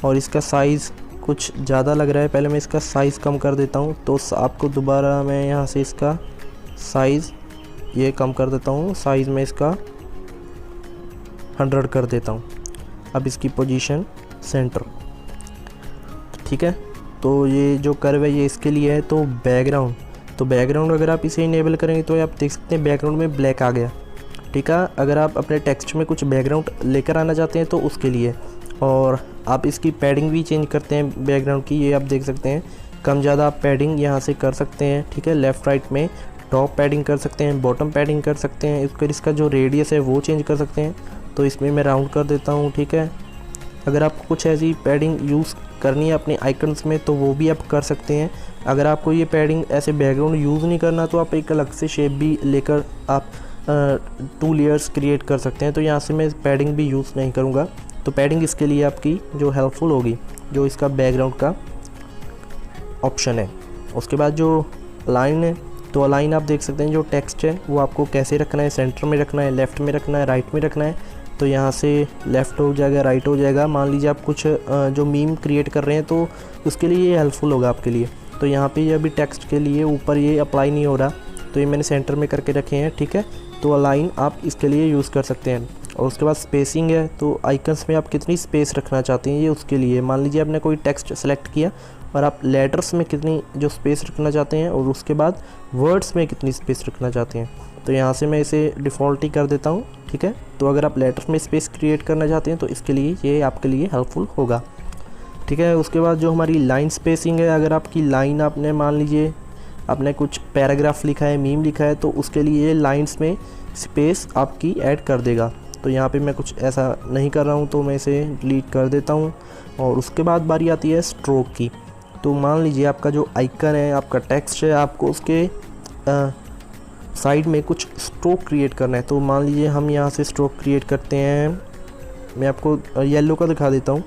और इसका साइज़ कुछ ज़्यादा लग रहा है, पहले मैं इसका साइज़ कम कर देता हूँ। तो आपको दोबारा मैं यहाँ से इसका साइज़ ये कम कर देता हूँ, साइज़ में इसका 100 कर देता हूँ। अब इसकी पोजीशन सेंटर, ठीक है। तो ये जो कर्व है ये इसके लिए है। तो बैकग्राउंड अगर आप इसे इनेबल करेंगे तो आप देख सकते हैं बैकग्राउंड में ब्लैक आ गया, ठीक है। अगर आप अपने टेक्स्ट में कुछ बैकग्राउंड लेकर आना चाहते हैं तो उसके लिए। और आप इसकी पैडिंग भी चेंज करते हैं बैकग्राउंड की, ये आप देख सकते हैं। कम ज़्यादा आप पैडिंग यहाँ से कर सकते हैं, ठीक है। लेफ़्ट राइट में टॉप पैडिंग कर सकते हैं, बॉटम पैडिंग कर सकते हैं। इसका जो रेडियस है वो चेंज कर सकते हैं। तो इसमें मैं राउंड कर देता हूँ, ठीक है। अगर आपको कुछ ऐसी पैडिंग यूज़ करनी है अपने आइकन्स में तो वो भी आप कर सकते हैं। अगर आपको ये पैडिंग ऐसे बैकग्राउंड यूज़ नहीं करना तो आप एक अलग से शेप भी लेकर आप 2 लेयर्स क्रिएट कर सकते हैं। तो यहाँ से मैं पैडिंग भी यूज़ नहीं करूँगा। तो पैडिंग इसके लिए आपकी जो हेल्पफुल होगी, जो इसका बैकग्राउंड का ऑप्शन है। उसके बाद जो अलाइन है, तो अलाइन आप देख सकते हैं जो टेक्स्ट है वो आपको कैसे रखना है, सेंटर में रखना है, लेफ़्ट में रखना है, राइट में रखना है। तो यहाँ से लेफ़्ट हो जाएगा, राइट हो जाएगा। मान लीजिए आप कुछ जो मीम क्रिएट कर रहे हैं तो उसके लिए ये हेल्पफुल होगा आपके लिए। तो यहाँ पे ये अभी टेक्स्ट के लिए ऊपर ये अप्लाई नहीं हो रहा, तो ये मैंने सेंटर में करके रखे हैं, ठीक है। तो अलाइन आप इसके लिए यूज़ कर सकते हैं। और उसके बाद स्पेसिंग है, तो आइकन्स में आप कितनी स्पेस रखना चाहते हैं ये उसके लिए। मान लीजिए आपने कोई टेक्स्ट सेलेक्ट किया और आप लेटर्स में कितनी जो स्पेस रखना चाहते हैं और उसके बाद वर्ड्स में कितनी स्पेस रखना चाहते हैं। तो यहाँ से मैं इसे डिफ़ॉल्ट ही कर देता हूँ, ठीक है। तो अगर आप लेटर्स में स्पेस क्रिएट करना चाहते हैं तो इसके लिए ये आपके लिए हेल्पफुल होगा, ठीक है। उसके बाद जो हमारी लाइन स्पेसिंग है, अगर आपकी लाइन आपने मान लीजिए आपने कुछ पैराग्राफ लिखा है, मीम लिखा है, तो उसके लिए लाइंस में स्पेस आपकी ऐड कर देगा। तो यहाँ पे मैं कुछ ऐसा नहीं कर रहा हूँ तो मैं इसे डिलीट कर देता हूँ। और उसके बाद बारी आती है स्ट्रोक की। तो मान लीजिए आपका जो आइकन है, आपका टेक्स्ट है, आपको उसके साइड में कुछ स्ट्रोक क्रिएट करना है। तो मान लीजिए हम यहाँ से स्ट्रोक क्रिएट करते हैं। मैं आपको येलो का दिखा देता हूँ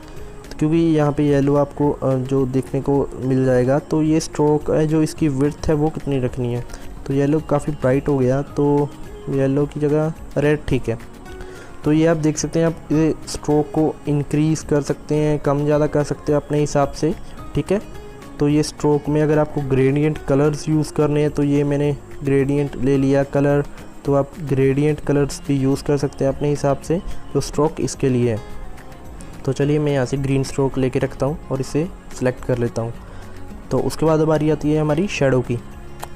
क्योंकि यहाँ पे येलो आपको जो देखने को मिल जाएगा। तो ये स्ट्रोक है, जो इसकी विड्थ है वो कितनी रखनी है। तो येलो काफ़ी ब्राइट हो गया, तो येलो की जगह रेड ठीक है। तो ये आप देख सकते हैं, आप ये स्ट्रोक को इंक्रीज़ कर सकते हैं, कम ज़्यादा कर सकते हैं अपने हिसाब से, ठीक है। तो ये स्ट्रोक में अगर आपको ग्रेडियंट कलर्स यूज़ करने हैं तो ये मैंने ग्रेडियंट ले लिया कलर, तो आप ग्रेडियंट कलर्स भी यूज़ कर सकते हैं अपने हिसाब से। तो स्ट्रोक इसके लिए है। तो चलिए मैं यहाँ से ग्रीन स्ट्रोक लेके रखता हूँ और इसे सिलेक्ट कर लेता हूँ। तो उसके बाद बारी आती है हमारी शेडो की।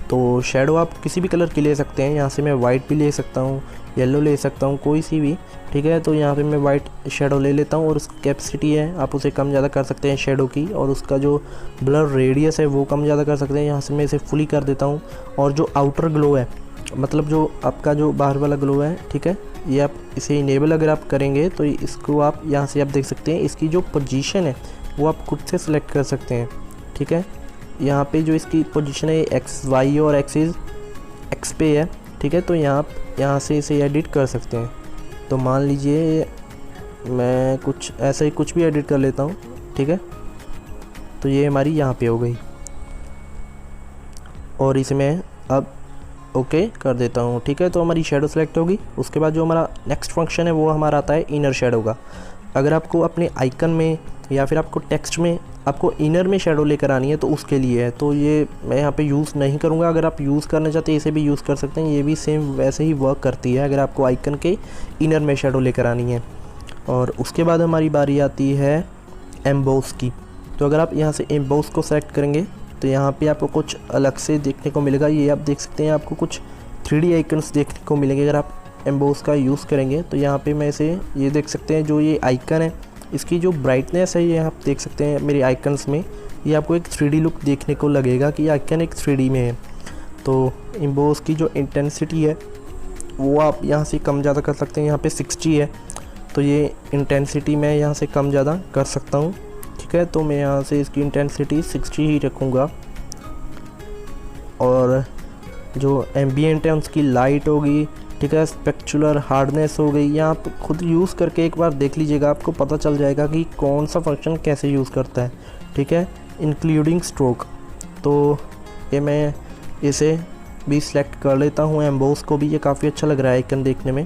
तो शेडो आप किसी भी कलर की ले सकते हैं। यहाँ से मैं वाइट भी ले सकता हूँ, येलो ले सकता हूँ, कोई सी भी, ठीक है। तो यहाँ पे मैं वाइट शेडो ले लेता हूँ और उसकी कैपेसिटी है आप उसे कम ज़्यादा कर सकते हैं शेडो की। और उसका जो ब्लर रेडियस है वो कम ज़्यादा कर सकते हैं। यहाँ से मैं इसे फुली कर देता हूँ। और जो आउटर ग्लो है, मतलब जो आपका जो बाहर वाला ग्लो है, ठीक है, ये आप इसे इनेबल अगर आप करेंगे तो इसको आप यहाँ से आप देख सकते हैं इसकी जो पोजीशन है वो आप खुद से सिलेक्ट कर सकते हैं, ठीक है। यहाँ पे जो इसकी पोजीशन है एक्स वाई और एक्स पे है, ठीक है। तो यहाँ से इसे एडिट कर सकते हैं। तो मान लीजिए मैं कुछ ऐसा ही कुछ भी एडिट कर लेता हूँ, ठीक है। तो ये हमारी यहाँ पे हो गई और इसे मैं अब ओके कर देता हूँ, ठीक है। तो हमारी शेडो सेलेक्ट होगी। उसके बाद जो हमारा नेक्स्ट फंक्शन है वो हमारा आता है इनर शेडो का। अगर आपको अपने आइकन में या फिर आपको टेक्स्ट में आपको इनर में शेडो लेकर आनी है तो उसके लिए है। तो ये मैं यहाँ पे यूज़ नहीं करूँगा। अगर आप यूज़ करना चाहते हैं इसे भी यूज़ कर सकते हैं, ये भी सेम वैसे ही वर्क करती है अगर आपको आइकन के इनर में शेडो लेकर आनी है। और उसके बाद हमारी बारी आती है एम्बोस की। तो अगर आप यहाँ से एम्बोस को सेलेक्ट करेंगे तो यहाँ पे आपको कुछ अलग से देखने को मिलेगा। ये आप देख सकते हैं, आपको कुछ 3D आइकन्स देखने को मिलेंगे अगर आप एम्बोस का यूज़ करेंगे। तो यहाँ पे मैं इसे ये देख सकते हैं, जो ये आइकन है इसकी जो ब्राइटनेस है ये आप देख सकते हैं मेरे आइकन्स में, ये आपको एक 3D लुक देखने को लगेगा कि आइकन एक 3D में है। तो एम्बोस की जो इंटेंसिटी है वो आप यहाँ से कम ज़्यादा कर सकते हैं। यहाँ पे 60 है, तो ये इंटेंसिटी मैं यहाँ से कम ज़्यादा कर सकता हूँ, ठीक है। तो मैं यहाँ से इसकी इंटेंसिटी 60 ही रखूँगा। और जो एम्बियंट है उसकी लाइट होगी, ठीक है, स्पेक्चुलर हार्डनेस हो गई। यहाँ आप खुद यूज़ करके एक बार देख लीजिएगा, आपको पता चल जाएगा कि कौन सा फंक्शन कैसे यूज़ करता है, ठीक है, इंक्लूडिंग स्ट्रोक। तो ये मैं इसे भी सिलेक्ट कर लेता हूँ। एम्बोस को भी ये काफ़ी अच्छा लग रहा है आइकन देखने में,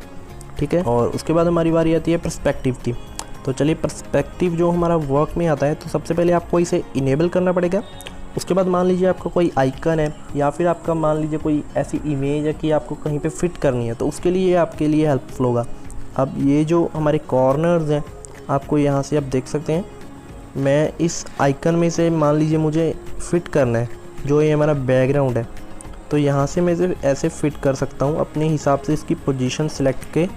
ठीक है। और उसके बाद हमारी बारी आती है पर्सपेक्टिव की। तो चलिए पर्सपेक्टिव जो हमारा वर्क में आता है, तो सबसे पहले आपको इसे इनेबल करना पड़ेगा। उसके बाद मान लीजिए आपका कोई आइकन है या फिर आपका मान लीजिए कोई ऐसी इमेज है कि आपको कहीं पे फिट करनी है, तो उसके लिए आपके लिए हेल्पफुल होगा। अब ये जो हमारे कॉर्नर्स हैं आपको यहाँ से आप देख सकते हैं, मैं इस आइकन में से मान लीजिए मुझे फिट करना है जो ये हमारा बैकग्राउंड है, तो यहाँ से मैं इसे ऐसे फिट कर सकता हूँ अपने हिसाब से। इसकी पोजीशन सेलेक्ट के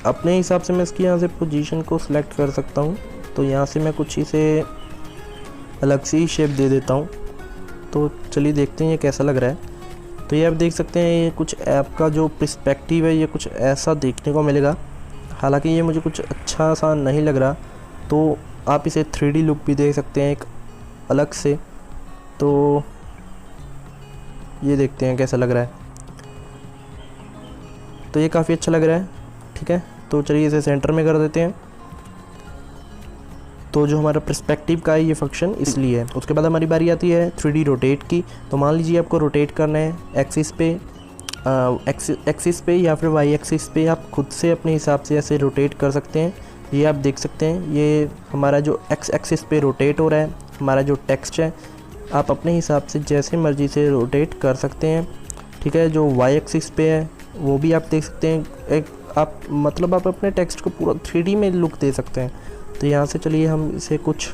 अपने हिसाब से मैं इसकी यहाँ से पोजीशन को सिलेक्ट कर सकता हूँ। तो यहाँ से मैं कुछ इसे अलग सी ही शेप दे देता हूँ। तो चलिए देखते हैं ये कैसा लग रहा है। तो ये आप देख सकते हैं, ये कुछ ऐप का जो पर्सपेक्टिव है ये कुछ ऐसा देखने को मिलेगा। हालांकि ये मुझे कुछ अच्छा सा नहीं लग रहा, तो आप इसे 3D लुक भी देख सकते हैं एक अलग से। तो ये देखते हैं कैसा लग रहा है। तो ये काफ़ी अच्छा लग रहा है, ठीक है। तो चलिए इसे सेंटर में कर देते हैं। तो जो हमारा पर्सपेक्टिव का है ये फंक्शन इसलिए है। उसके बाद हमारी बारी आती है 3D रोटेट की। तो मान लीजिए आपको रोटेट करना है एक्सिस पे या फिर वाई एक्सिस पे, आप खुद से अपने हिसाब से ऐसे रोटेट कर सकते हैं। ये आप देख सकते हैं, ये हमारा जो एक्स एक्सिस पे रोटेट हो रहा है। हमारा जो टेक्स्ट है आप अपने हिसाब से जैसे मर्ज़ी से रोटेट कर सकते हैं, ठीक है। जो वाई एक्सिस पे है वो भी आप देख सकते हैं। एक आप मतलब आप अपने टेक्स्ट को पूरा 3D में लुक दे सकते हैं। तो यहाँ से चलिए हम इसे कुछ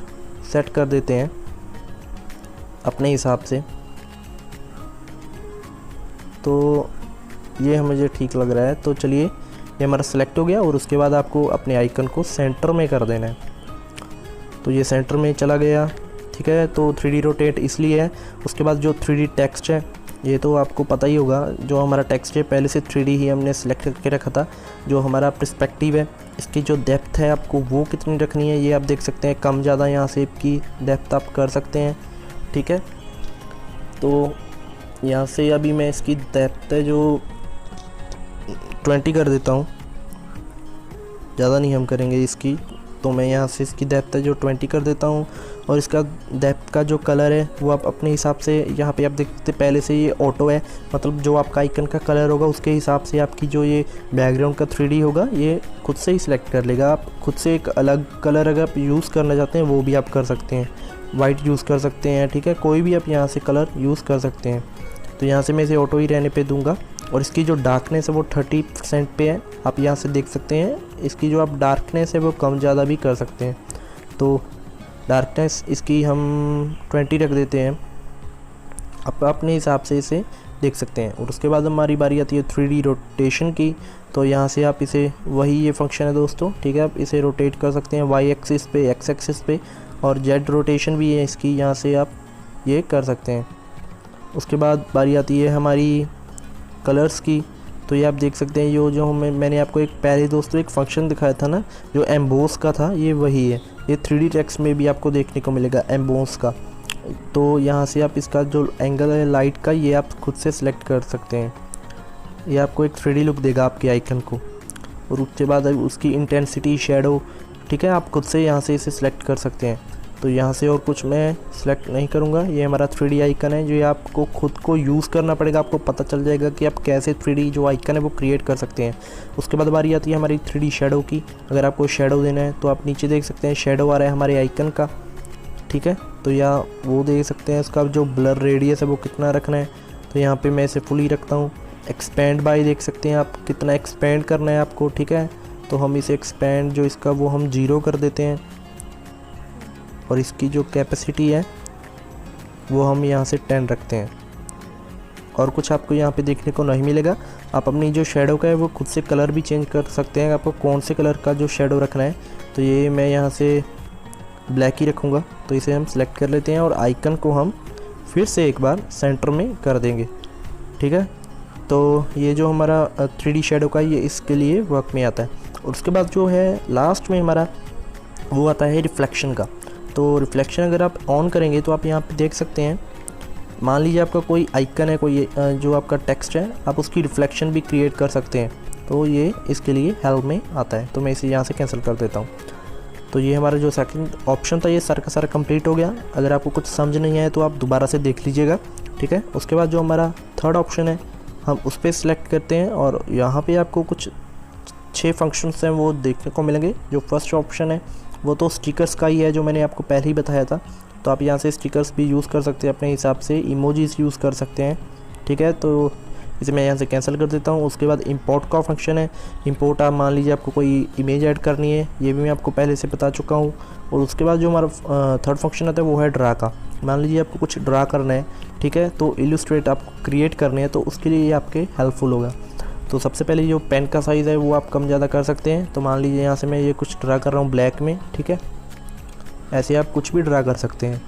सेट कर देते हैं अपने हिसाब से। तो ये मुझे ठीक लग रहा है। तो चलिए ये हमारा सेलेक्ट हो गया और उसके बाद आपको अपने आइकन को सेंटर में कर देना है। तो ये सेंटर में चला गया, ठीक है। तो 3D रोटेट इसलिए है। उसके बाद जो 3D टेक्स्ट है ये तो आपको पता ही होगा, जो हमारा टेक्स्ट है पहले से 3D ही हमने सेलेक्ट करके रखा था। जो हमारा पर्सपेक्टिव है इसकी जो डेप्थ है आपको वो कितनी रखनी है ये आप देख सकते हैं। कम ज़्यादा यहाँ से की डेप्थ आप कर सकते हैं, ठीक है। तो यहाँ से अभी मैं इसकी डेप्थ है जो 20 कर देता हूँ, ज़्यादा नहीं हम करेंगे इसकी। तो मैं यहाँ से इसकी डेप्थ है जो 20 कर देता हूँ। और इसका डेप्थ का जो कलर है वो आप अपने हिसाब से, यहाँ पे आप देख सकते पहले से ये ऑटो है, मतलब जो आपका आइकन का कलर होगा उसके हिसाब से आपकी जो ये बैकग्राउंड का 3D होगा ये खुद से ही सिलेक्ट कर लेगा। आप खुद से एक अलग कलर अगर आप यूज़ करना चाहते हैं वो भी आप कर सकते हैं। वाइट यूज़ कर सकते हैं, ठीक है। कोई भी आप यहाँ से कलर यूज़ कर सकते हैं। तो यहाँ से मैं इसे ऑटो ही रहने पे दूंगा। और इसकी जो डार्कनेस है वो 30% पे है, आप यहाँ से देख सकते हैं। इसकी जो आप डार्कनेस है वो कम ज़्यादा भी कर सकते हैं। तो डार्कनेस इसकी हम 20 रख देते हैं, आप अपने हिसाब से इसे देख सकते हैं। और उसके बाद हमारी बारी आती है 3D रोटेशन की। तो यहाँ से आप इसे, वही ये फंक्शन है दोस्तों, ठीक है। आप इसे रोटेट कर सकते हैं वाई एक्सिस पे, एक्स एक्सिस पे, और जेड रोटेशन भी है इसकी, यहाँ से आप ये कर सकते हैं। उसके बाद बारी आती है हमारी कलर्स की। तो ये आप देख सकते हैं जो मैंने आपको एक पहले दोस्तों एक फंक्शन दिखाया था ना जो एम्बोस का था, ये वही है। ये 3D टेक्स्ट में भी आपको देखने को मिलेगा एम्बोस का। तो यहाँ से आप इसका जो एंगल है लाइट का ये आप खुद से सिलेक्ट कर सकते हैं। ये आपको एक 3D लुक देगा आपके आइकन को। और उसके बाद उसकी इंटेंसिटी, शेडो, ठीक है, आप खुद से यहाँ से इसे सिलेक्ट कर सकते हैं। तो यहाँ से और कुछ मैं सिलेक्ट नहीं करूँगा। ये हमारा 3D आइकन है जो ये आपको खुद को यूज़ करना पड़ेगा। आपको पता चल जाएगा कि आप कैसे 3D जो आइकन है वो क्रिएट कर सकते हैं। उसके बाद बारी आती है हमारी 3D शेडो की। अगर आपको शेडो देना है तो आप नीचे देख सकते हैं शेडो आ रहा है हमारे आइकन का, ठीक है। तो या वो देख सकते हैं इसका जो ब्लर रेडियस है वो कितना रखना है। तो यहाँ पर मैं इसे फुली रखता हूँ। एक्सपेंड बाय देख सकते हैं आप कितना एक्सपेंड करना है आपको, ठीक है। तो हम इसे एक्सपेंड जो इसका वो हम 0 कर देते हैं। और इसकी जो कैपेसिटी है वो हम यहाँ से 10 रखते हैं। और कुछ आपको यहाँ पे देखने को नहीं मिलेगा। आप अपनी जो शेडो का है वो खुद से कलर भी चेंज कर सकते हैं, आपको कौन से कलर का जो शेडो रखना है। तो ये मैं यहाँ से ब्लैक ही रखूँगा। तो इसे हम सिलेक्ट कर लेते हैं और आइकन को हम फिर से एक बार सेंटर में कर देंगे, ठीक है। तो ये जो हमारा 3D शेडो का ये इसके लिए वर्क में आता है। और उसके बाद जो है लास्ट में हमारा वो आता है रिफ्लेक्शन का। तो रिफ्लेक्शन अगर आप ऑन करेंगे तो आप यहाँ पे देख सकते हैं, मान लीजिए आपका कोई आइकन है, कोई जो आपका टेक्स्ट है, आप उसकी रिफ्लेक्शन भी क्रिएट कर सकते हैं। तो ये इसके लिए हेल्प में आता है। तो मैं इसे यहाँ से कैंसिल कर देता हूँ। तो ये हमारा जो सेकंड ऑप्शन था ये सारा का सारा कंप्लीट हो गया। अगर आपको कुछ समझ नहीं आया तो आप दोबारा से देख लीजिएगा, ठीक है। उसके बाद जो हमारा थर्ड ऑप्शन है हम उस पर सिलेक्ट करते हैं और यहाँ पर आपको कुछ 6 फंक्शंस हैं वो देखने को मिलेंगे। जो फर्स्ट ऑप्शन है वो तो स्टिकर्स का ही है जो मैंने आपको पहले ही बताया था। तो आप यहाँ से स्टिकर्स भी यूज़ कर सकते हैं अपने हिसाब से, इमोजीज यूज़ कर सकते हैं, ठीक है। तो इसे मैं यहाँ से कैंसिल कर देता हूँ। उसके बाद इंपोर्ट का फंक्शन है। इंपोर्ट आप मान लीजिए आपको कोई इमेज ऐड करनी है, ये भी मैं आपको पहले से बता चुका हूँ। और उसके बाद जो हमारा थर्ड फंक्शन आता है वो है ड्रा का। मान लीजिए आपको कुछ ड्रा करना है, ठीक है, तो इलस्ट्रेट आपको क्रिएट करने हैं, तो उसके लिए ये आपके हेल्पफुल होगा। तो सबसे पहले जो पेन का साइज़ है वो आप कम ज़्यादा कर सकते हैं। तो मान लीजिए यहाँ से मैं ये कुछ ड्रा कर रहा हूँ ब्लैक में, ठीक है। ऐसे आप कुछ भी ड्रा कर सकते हैं।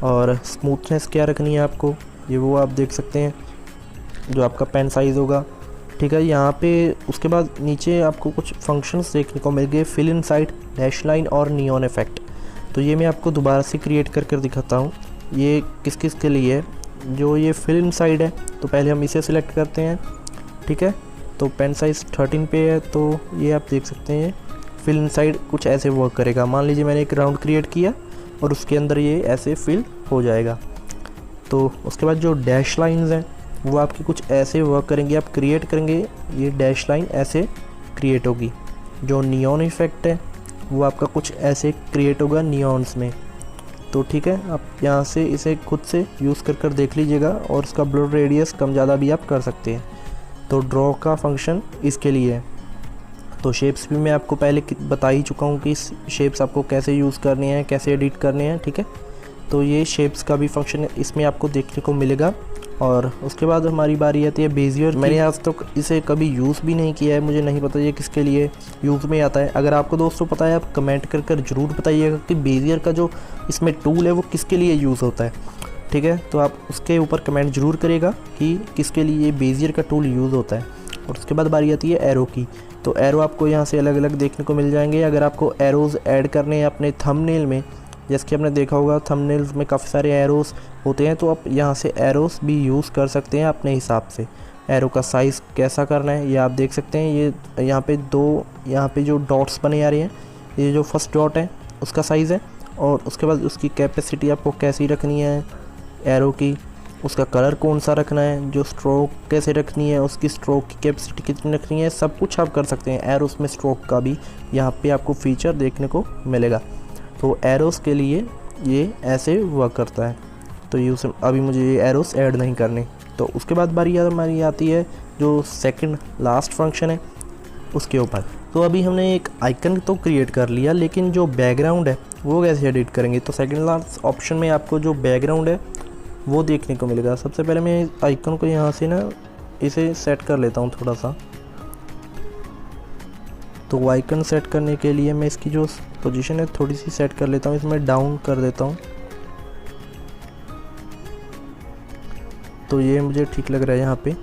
और स्मूथनेस क्या रखनी है आपको, ये वो आप देख सकते हैं जो आपका पेन साइज़ होगा, ठीक है। यहाँ पे उसके बाद नीचे आपको कुछ फंक्शंस देखने को मिल गए, fill inside, dash line और नियॉन इफेक्ट। तो ये मैं आपको दोबारा से क्रिएट कर दिखाता हूँ। ये किस किस के लिए है। जो ये फिल इन साइड है तो पहले हम इसे सिलेक्ट करते हैं, ठीक है। तो पेन साइज़ 13 पे है, तो ये आप देख सकते हैं फिल इनसाइड कुछ ऐसे वर्क करेगा। मान लीजिए मैंने एक राउंड क्रिएट किया और उसके अंदर ये ऐसे फिल हो जाएगा। तो उसके बाद जो डैश लाइंस हैं वो आपकी कुछ ऐसे वर्क करेंगे, आप क्रिएट करेंगे ये डैश लाइन ऐसे क्रिएट होगी। जो नियॉन इफेक्ट है वो आपका कुछ ऐसे क्रिएट होगा नियॉन्स में। तो ठीक है, आप यहाँ से इसे खुद से यूज़ कर देख लीजिएगा और इसका ब्लर रेडियस कम ज़्यादा भी आप कर सकते हैं। तो ड्रॉ का फंक्शन इसके लिए है। तो शेप्स भी मैं आपको पहले बता ही चुका हूँ कि शेप्स आपको कैसे यूज़ करनी है, कैसे एडिट करने हैं, ठीक है। तो ये शेप्स का भी फंक्शन इसमें आपको देखने को मिलेगा। और उसके बाद हमारी बारी आती है बेजियर। मैंने आज तक इसे कभी यूज़ भी नहीं किया है, मुझे नहीं पता ये किसके लिए यूज़ में आता है। अगर आपको दोस्तों पता है आप कमेंट कर ज़रूर बताइएगा कि बेजियर का जो इसमें टूल है वो किसके लिए यूज़ होता है, ठीक है। तो आप उसके ऊपर कमेंट ज़रूर करिएगा कि किसके लिए ये बेजियर का टूल यूज़ होता है। और उसके बाद बारी आती है एरो की। तो एरो आपको यहाँ से अलग अलग देखने को मिल जाएंगे। अगर आपको एरोज़ ऐड करने हैं अपने थंबनेल में, जैसे कि आपने देखा होगा थंबनेल्स में काफ़ी सारे एरोस होते हैं, तो आप यहाँ से एरोस भी यूज़ कर सकते हैं अपने हिसाब से। एरो का साइज़ कैसा करना है ये आप देख सकते हैं। ये यहाँ पे दो यहाँ पे जो डॉट्स बने आ रही हैं, ये जो फर्स्ट डॉट है उसका साइज़ है। और उसके बाद उसकी कैपेसिटी आपको कैसी रखनी है एरो की, उसका कलर कौन सा रखना है, जो स्ट्रोक कैसे रखनी है, उसकी स्ट्रोक की कैपेसिटी कितनी रखनी है, सब कुछ आप कर सकते हैं। एरोस में स्ट्रोक का भी यहाँ पे आपको फीचर देखने को मिलेगा। तो एरोस के लिए ये ऐसे वर्क करता है। तो ये अभी मुझे ये एरोस ऐड नहीं करने। तो उसके बाद बारी हमारी आती है जो सेकंड लास्ट फंक्शन है उसके ऊपर। तो अभी हमने एक आइकन तो क्रिएट कर लिया, लेकिन जो बैकग्राउंड है वो कैसे एडिट करेंगे। तो सेकंड लास्ट ऑप्शन में आपको जो बैकग्राउंड है वो देखने को मिलेगा। सबसे पहले मैं आइकन को यहाँ से ना इसे सेट कर लेता हूँ थोड़ा सा। तो आइकन सेट करने के लिए मैं इसकी जो पोजीशन है थोड़ी सी सेट कर लेता हूँ, इसमें डाउन कर देता हूँ। तो ये मुझे ठीक लग रहा है यहाँ पे।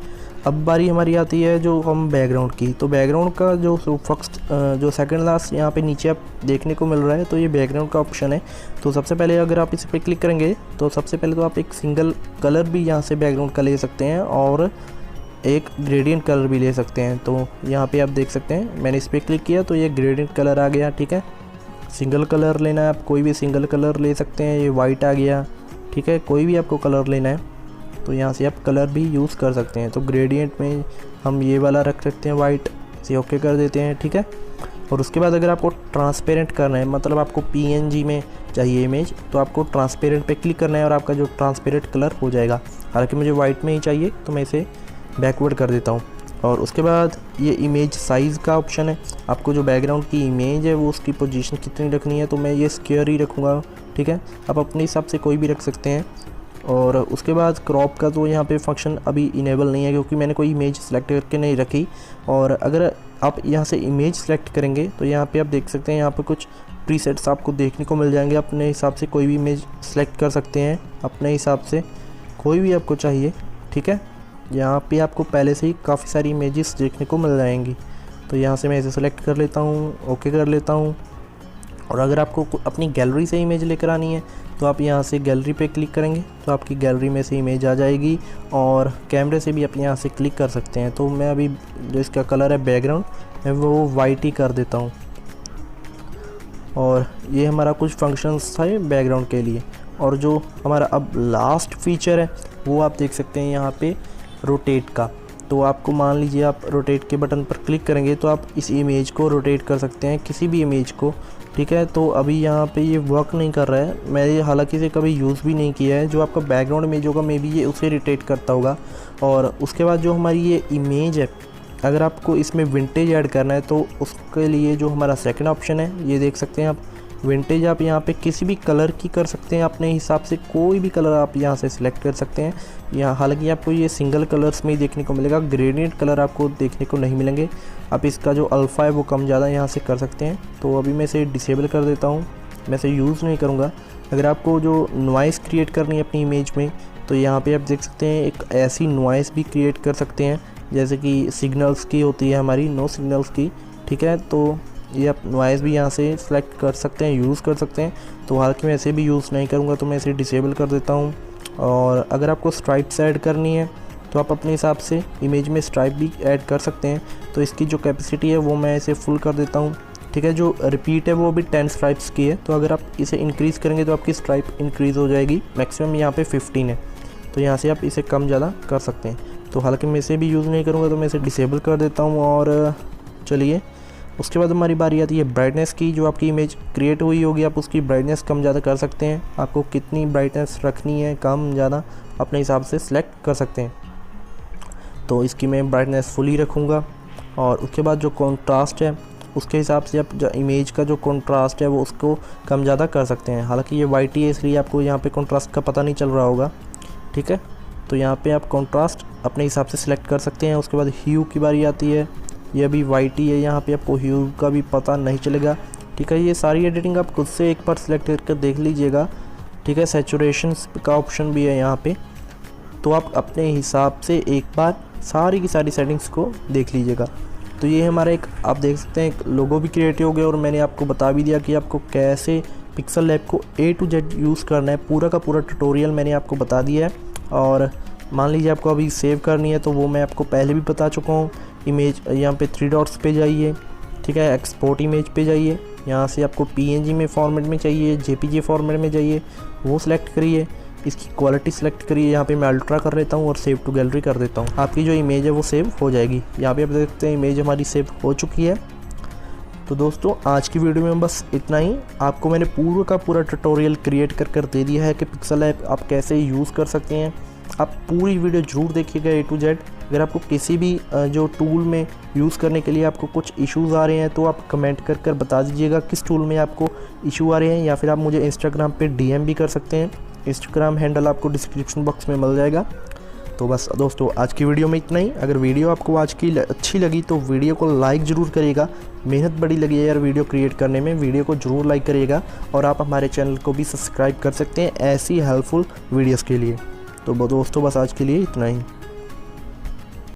अब बारी हमारी आती है जो हम बैकग्राउंड की। तो बैकग्राउंड का जो फर्स्ट जो सेकंड लास्ट यहाँ पे नीचे आप देखने को मिल रहा है, तो ये बैकग्राउंड का ऑप्शन है। तो सबसे पहले अगर आप इस पर क्लिक करेंगे तो सबसे पहले तो आप एक सिंगल कलर भी यहाँ से बैकग्राउंड का ले सकते हैं और एक ग्रेडियंट कलर भी ले सकते हैं। तो यहाँ पे आप देख सकते हैं मैंने इस पर क्लिक किया तो ये ग्रेडियंट कलर आ गया, ठीक है। सिंगल कलर लेना है आप, कोई भी सिंगल कलर ले सकते हैं। ये वाइट आ गया, ठीक है। कोई भी आपको कलर लेना है तो यहाँ से आप कलर भी यूज़ कर सकते हैं। तो ग्रेडियंट में हम ये वाला रख सकते हैं वाइट, इसे ओके कर देते हैं, ठीक है। और उसके बाद अगर आपको ट्रांसपेरेंट करना है, मतलब आपको PNG में चाहिए इमेज, तो आपको ट्रांसपेरेंट पे क्लिक करना है और आपका जो ट्रांसपेरेंट कलर हो जाएगा। हालांकि मुझे वाइट में ही चाहिए तो मैं इसे बैकवर्ड कर देता हूँ। और उसके बाद ये इमेज साइज़ का ऑप्शन है। आपको जो बैकग्राउंड की इमेज है वो उसकी पोजीशन कितनी रखनी है, तो मैं ये स्क्वायर ही रखूँगा, ठीक है। आप अपने हिसाब से कोई भी रख सकते हैं। और उसके बाद क्रॉप का तो यहाँ पे फंक्शन अभी इनेबल नहीं है क्योंकि मैंने कोई इमेज सेलेक्ट करके नहीं रखी। और अगर आप यहाँ से इमेज सेलेक्ट करेंगे तो यहाँ पे आप देख सकते हैं यहाँ पे कुछ प्रीसेट्स आपको देखने को मिल जाएंगे। अपने हिसाब से कोई भी इमेज सेलेक्ट कर सकते हैं अपने हिसाब से, कोई भी आपको चाहिए, ठीक है। यहाँ पे आपको पहले से ही काफ़ी सारी इमेजेस देखने को मिल जाएंगी। तो यहाँ से मैं इसे सेलेक्ट कर लेता हूँ, ओके कर लेता हूँ। और अगर आपको अपनी गैलरी से इमेज लेकर आनी है तो आप यहाँ से गैलरी पे क्लिक करेंगे तो आपकी गैलरी में से इमेज आ जाएगी। और कैमरे से भी आप यहाँ से क्लिक कर सकते हैं। तो मैं अभी जो इसका कलर है बैकग्राउंड मैं वो वाइट ही कर देता हूँ। और ये हमारा कुछ फंक्शंस था बैकग्राउंड के लिए। और जो हमारा अब लास्ट फीचर है वो आप देख सकते हैं यहाँ पे रोटेट का। तो आपको मान लीजिए आप रोटेट के बटन पर क्लिक करेंगे तो आप इस इमेज को रोटेट कर सकते हैं, किसी भी इमेज को, ठीक है। तो अभी यहाँ पे ये वर्क नहीं कर रहा है, मैं ये हालांकि इसे कभी यूज़ भी नहीं किया है। जो आपका बैकग्राउंड इमेज होगा मे बी ये उसे रोटेट करता होगा। और उसके बाद जो हमारी ये इमेज है, अगर आपको इसमें विंटेज ऐड करना है तो उसके लिए जो हमारा सेकंड ऑप्शन है ये देख सकते हैं आप। विंटेज आप यहाँ पे किसी भी कलर की कर सकते हैं अपने हिसाब से, कोई भी कलर आप यहाँ से सिलेक्ट कर सकते हैं। यहाँ हालांकि आपको ये सिंगल कलर्स में ही देखने को मिलेगा, ग्रेडियंट कलर आपको देखने को नहीं मिलेंगे। आप इसका जो अल्फ़ा है वो कम ज़्यादा यहाँ से कर सकते हैं। तो अभी मैं इसे डिसेबल कर देता हूँ, मैं इसे यूज़ नहीं करूँगा। अगर आपको जो नॉइज़ क्रिएट करनी है अपनी इमेज में तो यहाँ पर आप देख सकते हैं एक ऐसी नॉइज़ भी क्रिएट कर सकते हैं जैसे कि सिग्नल्स की होती है हमारी, नो सिग्नल्स की, ठीक है। तो ये आप नॉइज़ भी यहाँ से सेलेक्ट कर सकते हैं, यूज़ कर सकते हैं। तो हालांकि मैं ऐसे भी यूज़ नहीं करूँगा तो मैं इसे डिसेबल कर देता हूँ। और अगर आपको स्ट्राइप्स ऐड करनी है तो आप अपने हिसाब से इमेज में स्ट्राइप भी ऐड कर सकते हैं। तो इसकी जो कैपेसिटी है वो मैं इसे फुल कर देता हूँ। ठीक है। जो रिपीट है वो भी 10 स्ट्राइप्स की है, तो अगर आप इसे इंक्रीज़ करेंगे तो आपकी स्ट्राइप इंक्रीज़ हो जाएगी। मैक्सिमम यहाँ पे 15 है, तो यहाँ से आप इसे कम ज़्यादा कर सकते हैं। तो हालांकि मैं इसे भी यूज़ नहीं करूँगा, तो मैं इसे डिसेबल कर देता हूँ। और चलिए उसके बाद हमारी बारी आती है ब्राइटनेस की। जो आपकी इमेज क्रिएट हुई होगी आप उसकी ब्राइटनेस कम ज़्यादा कर सकते हैं। आपको कितनी ब्राइटनेस रखनी है, कम ज़्यादा अपने हिसाब से सिलेक्ट कर सकते हैं। तो इसकी मैं ब्राइटनेस फुली रखूँगा। और उसके बाद जो कॉन्ट्रास्ट है उसके हिसाब से आप जो इमेज का जो कॉन्ट्रास्ट है वो उसको कम ज़्यादा कर सकते हैं। हालांकि ये वाइट ही है इसलिए आपको यहाँ पे कॉन्ट्रास्ट का पता नहीं चल रहा होगा, ठीक है। तो यहाँ पे आप कॉन्ट्रास्ट अपने हिसाब से सिलेक्ट कर सकते हैं। उसके बाद ह्यू की बारी आती है, ये भी वाइट ही है, यहाँ पे आपको ह्यू का भी पता नहीं चलेगा, ठीक है। ये सारी एडिटिंग आप खुद से एक बार सिलेक्ट करके देख लीजिएगा, ठीक है। सैचुरेशन का ऑप्शन भी है यहाँ पे, तो आप अपने हिसाब से एक बार सारी की सारी सेटिंग्स को देख लीजिएगा। तो ये हमारा एक आप देख सकते हैं एक लोगो भी क्रिएट हो गया, और मैंने आपको बता भी दिया कि आपको कैसे पिक्सल लैब को A to Z यूज़ करना है। पूरा का पूरा ट्यूटोरियल मैंने आपको बता दिया है। और मान लीजिए आपको अभी सेव करनी है तो वो मैं आपको पहले भी बता चुका हूँ। इमेज यहाँ पे 3 डॉट्स पे जाइए, ठीक है। एक्सपोर्ट इमेज पे जाइए, यहाँ से आपको PNG में फॉर्मेट में चाहिए, JPG फॉर्मेट में चाहिए, वो सिलेक्ट करिए। इसकी क्वालिटी सेलेक्ट करिए, यहाँ पे मैं अल्ट्रा कर लेता हूँ और सेव टू गैलरी कर देता हूँ। आपकी जो इमेज है वो सेव हो जाएगी। यहाँ पे आप देख सकते हैं इमेज हमारी सेव हो चुकी है। तो दोस्तों आज की वीडियो में बस इतना ही। आपको मैंने पूरा का पूरा ट्यूटोरियल क्रिएट कर दे दिया है कि पिक्सल ऐप आप कैसे यूज़ कर सकते हैं। आप पूरी वीडियो ज़रूर देखिएगा A to Z। अगर आपको किसी भी जो टूल में यूज़ करने के लिए आपको कुछ इश्यूज़ आ रहे हैं तो आप कमेंट कर बता दीजिएगा किस टूल में आपको इशू आ रहे हैं, या फिर आप मुझे इंस्टाग्राम पे DM भी कर सकते हैं। इंस्टाग्राम हैंडल आपको डिस्क्रिप्शन बॉक्स में मिल जाएगा। तो बस दोस्तों आज की वीडियो में इतना ही। अगर वीडियो आपको आज की अच्छी लगी तो वीडियो को लाइक ज़रूर करिएगा। मेहनत बड़ी लगी है यार वीडियो क्रिएट करने में, वीडियो को ज़रूर लाइक करिएगा। और आप हमारे चैनल को भी सब्सक्राइब कर सकते हैं ऐसी हेल्पफुल वीडियोज़ के लिए। तो दोस्तों बस आज के लिए इतना ही।